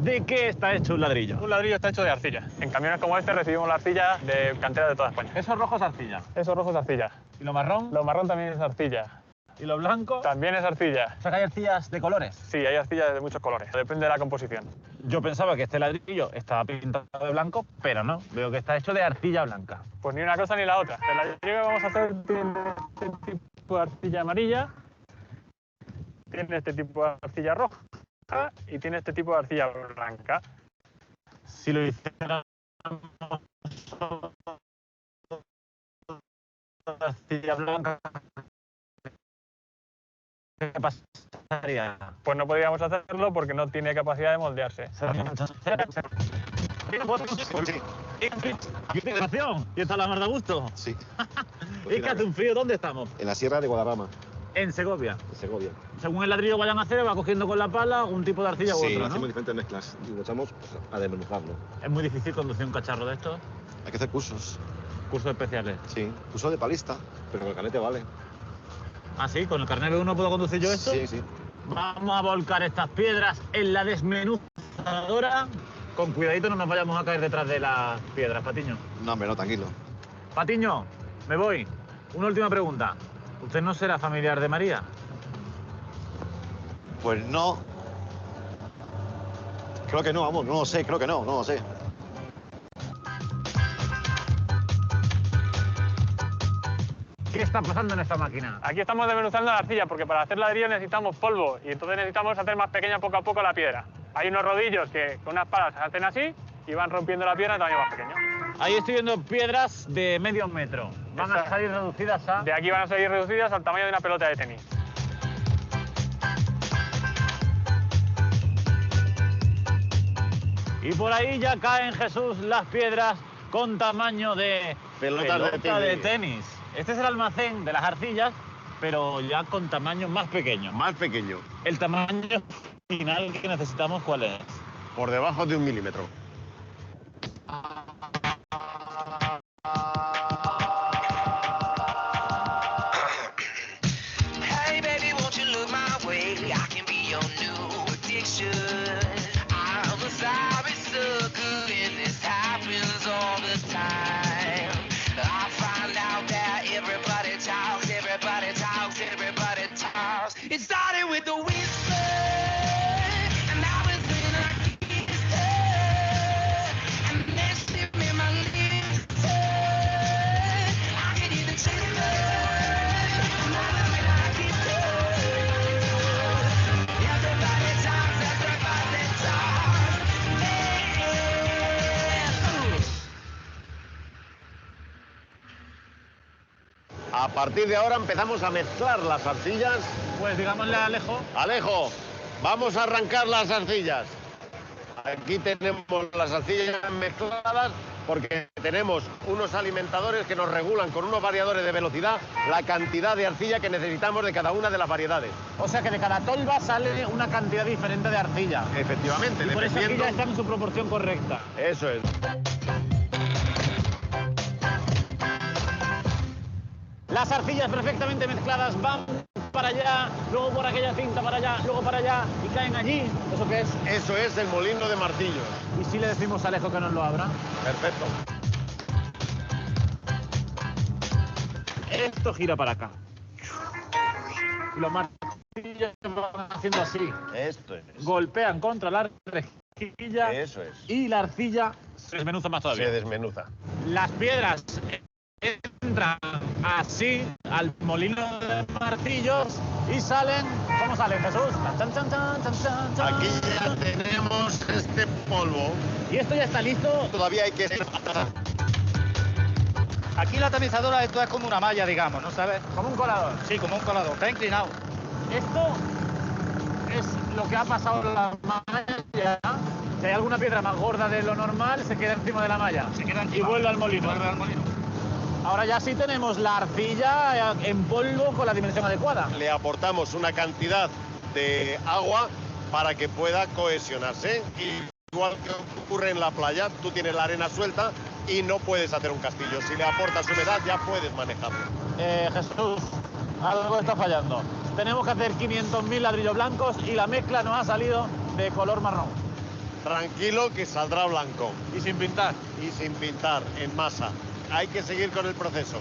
Speaker 14: ¿de qué está hecho un ladrillo?
Speaker 16: Un ladrillo está hecho de arcilla. En camiones como este recibimos la arcilla de cantera de toda España.
Speaker 14: Eso rojo es arcilla.
Speaker 16: Eso rojo es arcilla.
Speaker 14: ¿Y lo marrón?
Speaker 16: Lo marrón también es arcilla.
Speaker 14: ¿Y lo blanco?
Speaker 16: También es arcilla.
Speaker 14: O sea, que hay arcillas de colores.
Speaker 16: Sí, hay arcillas de muchos colores. Depende de la composición.
Speaker 14: Yo pensaba que este ladrillo estaba pintado de blanco, pero no. Veo que está hecho de arcilla blanca.
Speaker 16: Pues ni una cosa ni la otra. El ladrillo que vamos a hacer tiene este tipo de arcilla amarilla, tiene este tipo de arcilla roja y tiene este tipo de arcilla blanca.
Speaker 14: Si lo hiciéramos arcilla blanca, ¿qué pasaría?
Speaker 16: Pues no podríamos hacerlo porque no tiene capacidad de moldearse.
Speaker 14: ¿Qué integración? ¿Y está la mar de gusto?
Speaker 15: Sí.
Speaker 14: ¿Y que hace un frío? ¿Dónde estamos?
Speaker 15: En la Sierra de Guadarrama.
Speaker 14: En Segovia.
Speaker 15: En Segovia.
Speaker 14: Según el ladrillo que vayan a hacer, va cogiendo con la pala un tipo de arcilla u
Speaker 15: Sí,
Speaker 14: otro, ¿no?
Speaker 15: hacemos diferentes mezclas y lo echamos a desmenuzarlo.
Speaker 14: Es muy difícil conducir un cacharro de estos.
Speaker 15: Hay que hacer cursos.
Speaker 14: Cursos especiales.
Speaker 15: Sí, curso de palista, pero con el carnet te vale.
Speaker 14: ¿Ah, sí? ¿Con el carnet B1 puedo conducir yo esto?
Speaker 15: Sí, sí.
Speaker 14: Vamos a volcar estas piedras en la desmenuzadora. Con cuidadito no nos vayamos a caer detrás de las piedras, Patiño.
Speaker 15: No, hombre, no, tranquilo.
Speaker 14: Patiño, me voy. Una última pregunta. ¿Usted no será familiar de María?
Speaker 15: Pues no. Creo que no, vamos, no lo sé, creo que no lo sé.
Speaker 14: ¿Qué está pasando en esta máquina?
Speaker 16: Aquí estamos desmenuzando la arcilla porque para hacer ladrillo necesitamos polvo y entonces necesitamos hacer más pequeña poco a poco la piedra. Hay unos rodillos que con unas palas se hacen así y van rompiendo la piedra de tamaño más pequeño.
Speaker 14: Ahí estoy viendo piedras de medio metro. Van a salir reducidas a...
Speaker 16: De aquí van a salir reducidas al tamaño de una pelota de tenis.
Speaker 14: Y por ahí ya caen, Jesús, las piedras con tamaño de pelota de tenis. Este es el almacén de las arcillas, pero ya con tamaño más pequeño.
Speaker 15: Más pequeño.
Speaker 14: ¿El tamaño final que necesitamos cuál es?
Speaker 15: Por debajo de 1 milímetro.
Speaker 17: Hey baby, won't you look my way? I can be your new addiction. I'm a sorry sucker and this happens all the time. I find out that everybody talks, everybody talks, everybody talks. It started with the whisper, and I was when I kissed her, and then slipped me my lips. I could even shiver.
Speaker 15: A partir de ahora empezamos a mezclar las arcillas.
Speaker 14: Pues digámosle a Alejo.
Speaker 15: Alejo, vamos a arrancar las arcillas. Aquí tenemos las arcillas mezcladas. porque tenemos unos alimentadores que nos regulan con unos variadores de velocidad la cantidad de arcilla que necesitamos de cada una de las variedades.
Speaker 14: O sea que de cada tolva sale una cantidad diferente de arcilla.
Speaker 15: Efectivamente,
Speaker 14: Y por eso aquí
Speaker 15: dependiendo...
Speaker 14: ya está en su proporción correcta.
Speaker 15: Eso es.
Speaker 14: Las arcillas perfectamente mezcladas van para allá, luego por aquella cinta para allá, luego para allá y caen allí. ¿Eso qué es?
Speaker 15: Eso es el molino de martillos.
Speaker 14: ¿Y si le decimos a Alejo que nos lo abra?
Speaker 15: Perfecto.
Speaker 14: Esto gira para acá. Y los martillos van haciendo así.
Speaker 15: Esto es.
Speaker 14: Golpean contra la rejilla.
Speaker 15: Eso es.
Speaker 14: Y la arcilla se desmenuza más todavía.
Speaker 15: Se desmenuza.
Speaker 14: Las piedras entran así al molino de martillos y salen. ¿Cómo salen, Jesús? Chan, chan, chan, chan, chan, chan.
Speaker 15: Aquí ya tenemos este polvo.
Speaker 14: ¿Y esto ya está listo?
Speaker 15: Todavía hay que...
Speaker 18: Aquí la tamizadora esto es como una malla, digamos, ¿no sabes?
Speaker 14: Como un colador.
Speaker 18: Sí, como un colador. Está inclinado.
Speaker 14: Esto es lo que ha pasado en la malla. Si hay alguna piedra más gorda de lo normal, se queda encima de la malla.
Speaker 18: Se queda encima.
Speaker 14: Y vuelve al molino.
Speaker 18: Vuelve al molino.
Speaker 14: Ahora ya sí tenemos la arcilla en polvo con la dimensión adecuada.
Speaker 15: Le aportamos una cantidad de agua para que pueda cohesionarse. Igual que ocurre en la playa, tú tienes la arena suelta y no puedes hacer un castillo. Si le aportas humedad ya puedes manejarlo.
Speaker 14: Jesús, algo está fallando. Tenemos que hacer 500.000 ladrillos blancos y la mezcla nos ha salido de color marrón.
Speaker 15: Tranquilo que saldrá blanco.
Speaker 14: Y sin pintar.
Speaker 15: Y sin pintar, en masa. Hay que seguir con el proceso.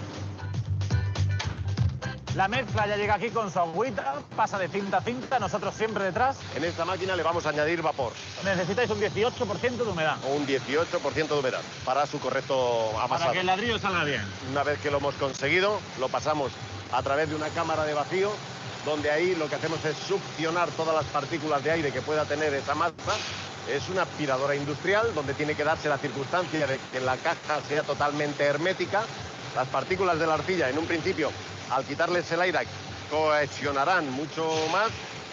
Speaker 14: La mezcla ya llega aquí con su agüita, pasa de cinta a cinta, nosotros siempre detrás.
Speaker 15: En esta máquina le vamos a añadir vapor.
Speaker 14: Necesitáis un 18% de humedad.
Speaker 15: O un 18% de humedad para su correcto amasado.
Speaker 14: Para que el ladrillo salga bien.
Speaker 15: Una vez que lo hemos conseguido, lo pasamos a través de una cámara de vacío, donde ahí lo que hacemos es succionar todas las partículas de aire que pueda tener esa masa. Es una aspiradora industrial donde tiene que darse la circunstancia de que la caja sea totalmente hermética. Las partículas de la arcilla, en un principio, al quitarles el aire, cohesionarán mucho más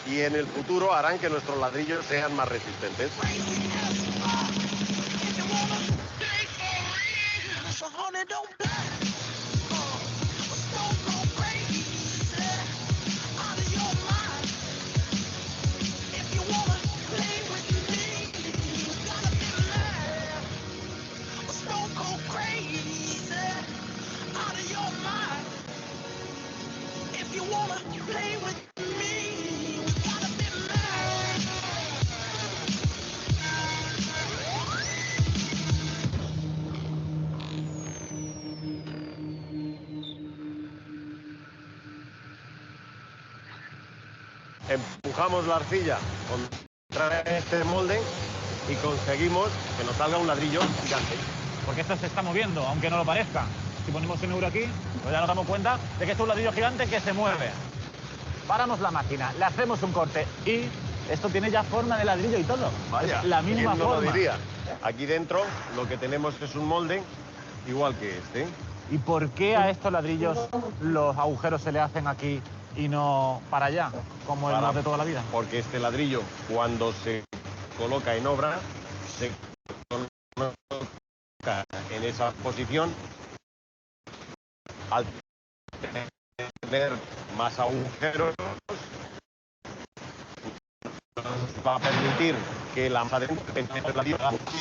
Speaker 15: y en el futuro harán que nuestros ladrillos sean más resistentes. Empujamos la arcilla contra este molde y conseguimos que nos salga un ladrillo gigante.
Speaker 14: Porque esto se está moviendo, aunque no lo parezca. Si ponemos un euro aquí, pues ya nos damos cuenta de que esto es un ladrillo gigante que se mueve. Paramos la máquina, le hacemos un corte y esto tiene ya forma de ladrillo y todo.
Speaker 15: Vaya,
Speaker 14: es la misma
Speaker 15: ¿quién no
Speaker 14: forma.
Speaker 15: lo diría? Aquí dentro lo que tenemos es un molde igual que este.
Speaker 14: ¿Y por qué a estos ladrillos los agujeros se le hacen aquí y no para allá, como en los de toda la vida?
Speaker 15: Porque este ladrillo, cuando se coloca en obra, se coloca en esa posición. Al tener más agujeros, nos va a permitir que la masa de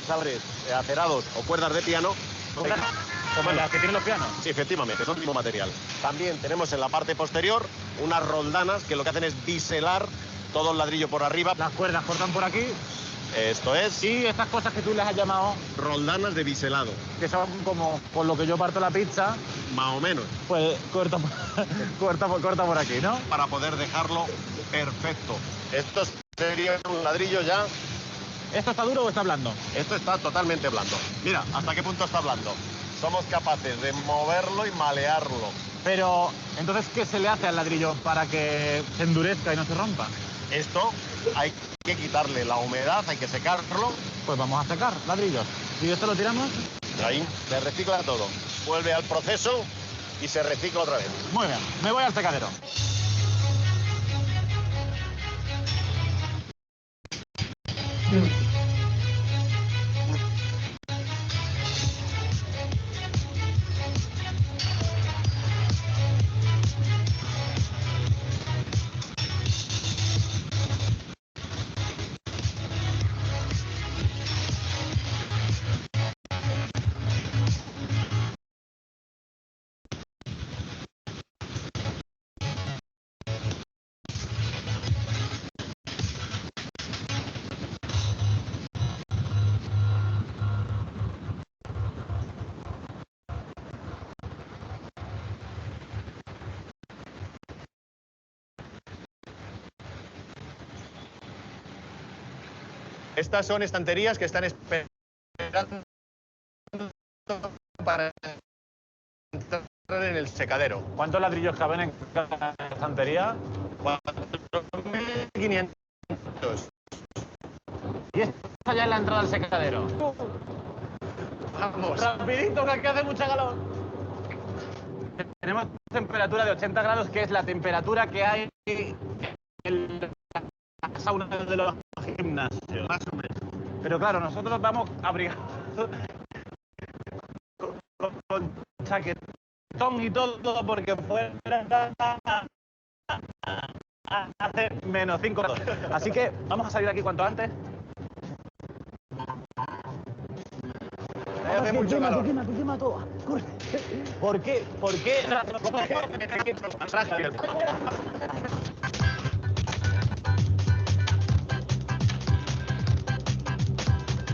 Speaker 15: sabres acerados o cuerdas de piano,
Speaker 14: como las que tienen los pianos.
Speaker 15: Sí, efectivamente, son el mismo material. También tenemos en la parte posterior unas roldanas que lo que hacen es biselar todo el ladrillo por arriba.
Speaker 14: Las cuerdas cortan por aquí.
Speaker 15: Esto es.
Speaker 14: Y estas cosas que tú les has llamado
Speaker 15: roldanas de biselado.
Speaker 14: Que son como con lo que yo parto la pizza.
Speaker 15: Más o menos.
Speaker 14: Pues corta por aquí, ¿no?
Speaker 15: Para poder dejarlo perfecto. Esto sería un ladrillo ya.
Speaker 14: ¿Esto está duro o está blando?
Speaker 15: Esto está totalmente blando. Mira, ¿hasta qué punto está blando? Somos capaces de moverlo y malearlo.
Speaker 14: Pero, entonces, ¿qué se le hace al ladrillo para que se endurezca y no se rompa?
Speaker 15: Esto hay que quitarle la humedad, hay que secarlo.
Speaker 14: Pues vamos a secar ladrillos. ¿Y esto lo tiramos?
Speaker 15: Ahí, se recicla todo. Vuelve al proceso y se recicla otra vez.
Speaker 14: Muy bien, me voy al secadero.
Speaker 15: Estas son estanterías que están esperando para entrar en el secadero.
Speaker 14: ¿Cuántos ladrillos caben en cada estantería?
Speaker 15: 4.500.
Speaker 14: Y esta ya es la entrada al secadero.
Speaker 15: Vamos.
Speaker 14: Rapidito, que aquí hace mucha calor. Tenemos temperatura de 80 grados, que es la temperatura que hay en la sauna de los gimnasios, más o menos. Pero claro, nosotros vamos abrigados con chaquetón y todo, porque fuera hace menos 5 grados. Así que vamos a salir de aquí cuanto antes.
Speaker 15: Hace mucho calor.
Speaker 14: Te quema todo. Corre. ¿Por qué? ¿Por qué?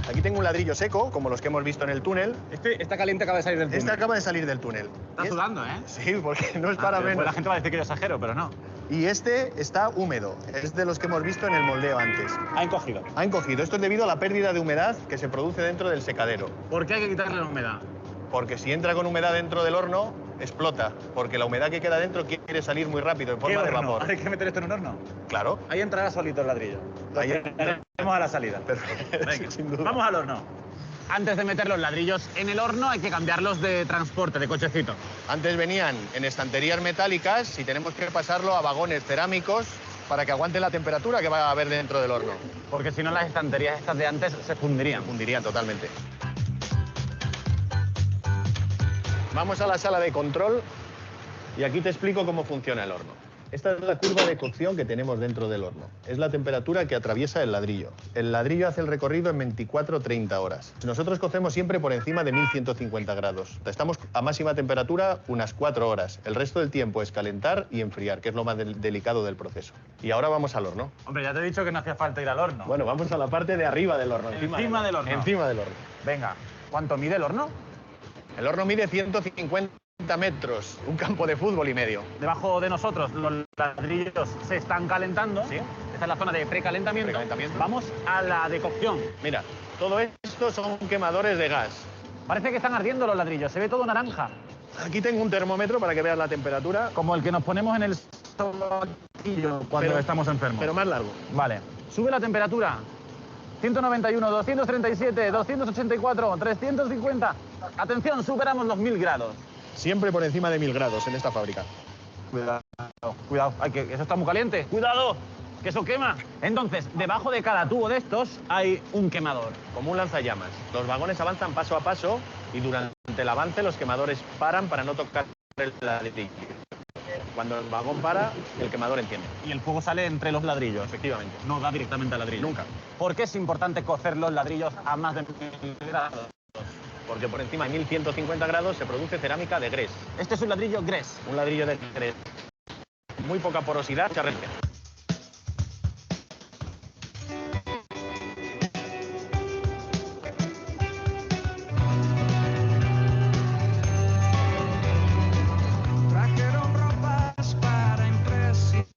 Speaker 15: Aquí tengo un ladrillo seco, como los que hemos visto en el túnel.
Speaker 14: Está caliente, acaba de salir del túnel.
Speaker 15: Este acaba de salir del túnel.
Speaker 14: Está sudando, ¿eh?
Speaker 15: Sí, porque no es para menos.
Speaker 14: Pues la gente va a decir que yo exagero, pero no.
Speaker 15: Y este está húmedo. Es de los que hemos visto en el moldeo antes.
Speaker 14: Ha encogido.
Speaker 15: Ha encogido. Esto es debido a la pérdida de humedad que se produce dentro del secadero.
Speaker 14: ¿Por qué hay que quitarle la humedad?
Speaker 15: Porque si entra con humedad dentro del horno, explota. Porque la humedad que queda dentro quiere salir muy rápido, en forma de vapor.
Speaker 14: ¿Hay que meter esto en un horno?
Speaker 15: Claro.
Speaker 14: Ahí entrará solito el ladrillo.
Speaker 15: Ahí
Speaker 14: Vamos a la salida.
Speaker 15: Venga, sin duda.
Speaker 14: Vamos al horno. Antes de meter los ladrillos en el horno hay que cambiarlos de transporte, de cochecito.
Speaker 15: Antes venían en estanterías metálicas y tenemos que pasarlo a vagones cerámicos para que aguante la temperatura que va a haber dentro del horno.
Speaker 14: Porque si no, las estanterías estas de antes se fundirían.
Speaker 15: Fundirían totalmente. Vamos a la sala de control y aquí te explico cómo funciona el horno. Esta es la curva de cocción que tenemos dentro del horno. Es la temperatura que atraviesa el ladrillo. El ladrillo hace el recorrido en 24-30 horas. Nosotros cocemos siempre por encima de 1150 grados. Estamos a máxima temperatura unas 4 horas. El resto del tiempo es calentar y enfriar, que es lo más delicado del proceso. Y ahora vamos al horno.
Speaker 14: Hombre, ya te he dicho que no hacía falta ir al horno.
Speaker 15: Bueno, vamos a la parte de arriba del horno.
Speaker 14: Encima del horno.
Speaker 15: Encima del horno.
Speaker 14: Venga, ¿cuánto mide el horno?
Speaker 15: El horno mide 150 metros, un campo de fútbol y medio.
Speaker 14: Debajo de nosotros los ladrillos se están calentando.
Speaker 15: ¿Sí?
Speaker 14: Esta es la zona de precalentamiento.
Speaker 15: Precalentamiento.
Speaker 14: Vamos a la de cocción.
Speaker 15: Mira, todo esto son quemadores de gas.
Speaker 14: Parece que están ardiendo los ladrillos, se ve todo naranja.
Speaker 15: Aquí tengo un termómetro para que veas la temperatura.
Speaker 14: Como el que nos ponemos en el sobaquillo cuando estamos enfermos.
Speaker 15: Pero más largo.
Speaker 14: Vale. Sube la temperatura. 191, 237, 284, 350. Atención, superamos los 1000 grados.
Speaker 15: Siempre por encima de 1000 grados en esta fábrica.
Speaker 14: Cuidado, cuidado. Ay, que eso está muy caliente. ¡Cuidado! ¡Que eso quema! Entonces, debajo de cada tubo de estos hay un quemador.
Speaker 15: Como un lanzallamas. Los vagones avanzan paso a paso y durante el avance los quemadores paran para no tocar el ladrillo. Cuando el vagón para, el quemador enciende.
Speaker 14: Y el fuego sale entre los ladrillos.
Speaker 15: Efectivamente.
Speaker 14: No da directamente al ladrillo.
Speaker 15: Nunca.
Speaker 14: ¿Por qué es importante cocer los ladrillos a más de 1000 grados?
Speaker 15: Porque por encima de 1150 grados se produce cerámica de grés.
Speaker 14: Este es un ladrillo grés.
Speaker 15: Un ladrillo de grés. Muy poca porosidad, mucha resistencia.
Speaker 17: Trajeron ropas para impresionar.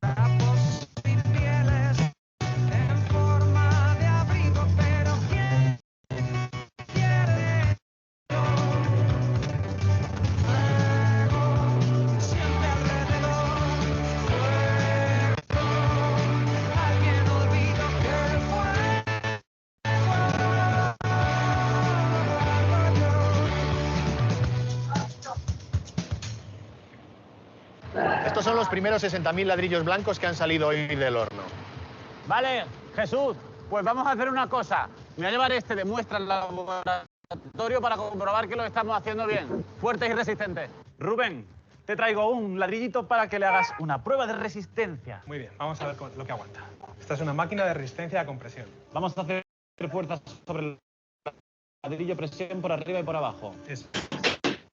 Speaker 17: Trapos y pieles en forma de abrigo, pero ¿quién quiere? Fuego, siempre alrededor. Fuego, alguien olvidó que fue.
Speaker 15: Estos son los primeros 60.000 ladrillos blancos que han salido hoy del horno.
Speaker 14: Vale, Jesús, pues vamos a hacer una cosa. Me voy a llevar este de muestra al laboratorio para comprobar que lo estamos haciendo bien. Fuertes y resistentes. Rubén, te traigo un ladrillito para que le hagas una prueba de resistencia.
Speaker 19: Muy bien, vamos a ver lo que aguanta. Esta es una máquina de resistencia a compresión.
Speaker 14: Vamos a hacer fuerzas sobre el ladrillo, presión por arriba y por abajo.
Speaker 19: Eso.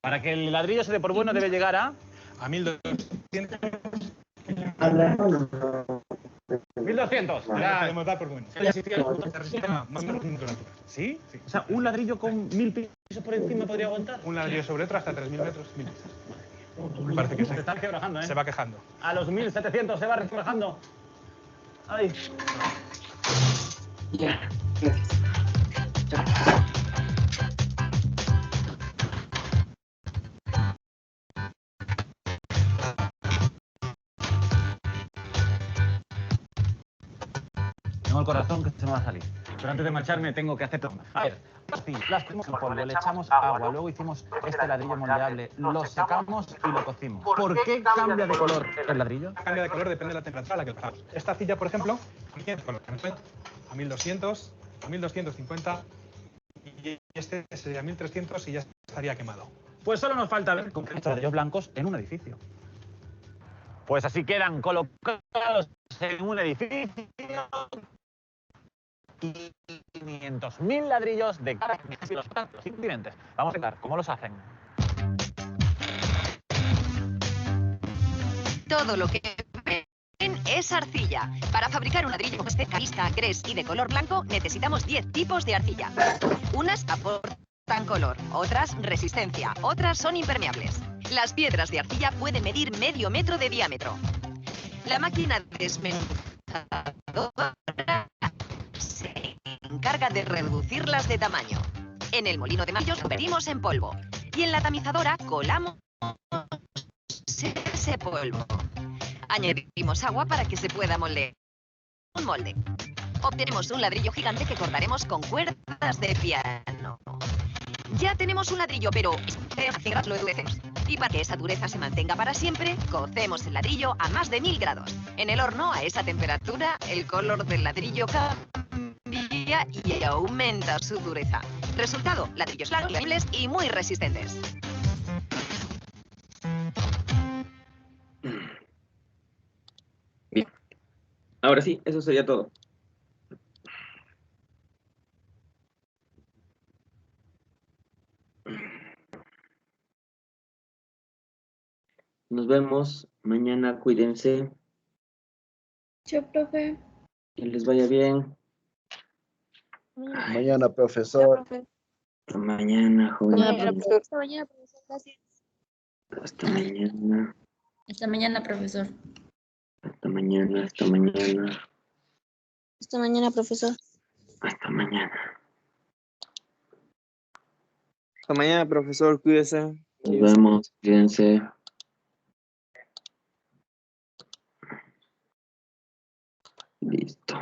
Speaker 14: Para que el ladrillo se dé por bueno debe llegar a
Speaker 19: 1200.
Speaker 14: 1200.
Speaker 19: Ya podemos dar por bueno.
Speaker 14: Más o menos ¿Sí? Sí. O sea, un ladrillo con 1000 pisos por encima podría aguantar.
Speaker 19: Un ladrillo sobre otro hasta 3000 metros. 1000 pisos. Me parece que sí.
Speaker 14: Se está quebrajando, ¿eh?
Speaker 19: Se va quejando.
Speaker 14: A los 1700 se va quebrajando. Ay.
Speaker 1: Ya.
Speaker 14: Tengo el corazón que se me va a salir. Pero antes de marcharme tengo que hacer todo. A ver, las ponemos en polvo, le echamos agua, luego hicimos este ladrillo moldeable, lo secamos y lo cocimos. ¿Por qué cambia de color el ladrillo?
Speaker 19: Cambia de color depende de la temperatura a la que lo pasamos. Esta arcilla, por ejemplo, cambia de color a 1200, a 1250 y este sería 1300 y ya estaría quemado.
Speaker 14: Pues solo nos falta ver con ladrillos blancos en un edificio. Pues así quedan colocados en un edificio 500.000 ladrillos de cada los continentes. Vamos a ver cómo los hacen.
Speaker 13: Todo lo que ven es arcilla. Para fabricar un ladrillo especialista, gres y de color blanco necesitamos 10 tipos de arcilla. Unas aportan color, otras resistencia, otras son impermeables. Las piedras de arcilla pueden medir medio metro de diámetro. La máquina desmenuzadora se encarga de reducirlas de tamaño. En el molino de martillos convertimos en polvo y en la tamizadora colamos ese polvo. Añadimos agua para que se pueda moldear un molde. Obtenemos un ladrillo gigante que cortaremos con cuerdas de piano. Ya tenemos un ladrillo, pero lo endurecemos. Y para que esa dureza se mantenga para siempre, cocemos el ladrillo a más de 1000 grados. En el horno, a esa temperatura, el color del ladrillo cambia y aumenta su dureza. Resultado, ladrillos largos y muy resistentes.
Speaker 1: Bien. Ahora sí, eso sería todo. Nos vemos mañana, cuídense.
Speaker 9: Chao, profe.
Speaker 1: Que les vaya bien.
Speaker 2: Mañana, profesor.
Speaker 1: Hasta mañana, jóvenes.
Speaker 3: Hasta mañana, profesor. Gracias.
Speaker 1: Hasta mañana.
Speaker 3: Hasta mañana, profesor.
Speaker 1: Hasta mañana, hasta mañana.
Speaker 3: Hasta mañana, profesor.
Speaker 1: Hasta mañana.
Speaker 6: Hasta mañana, profesor. Cuídese.
Speaker 1: Nos vemos, cuídense. Listo.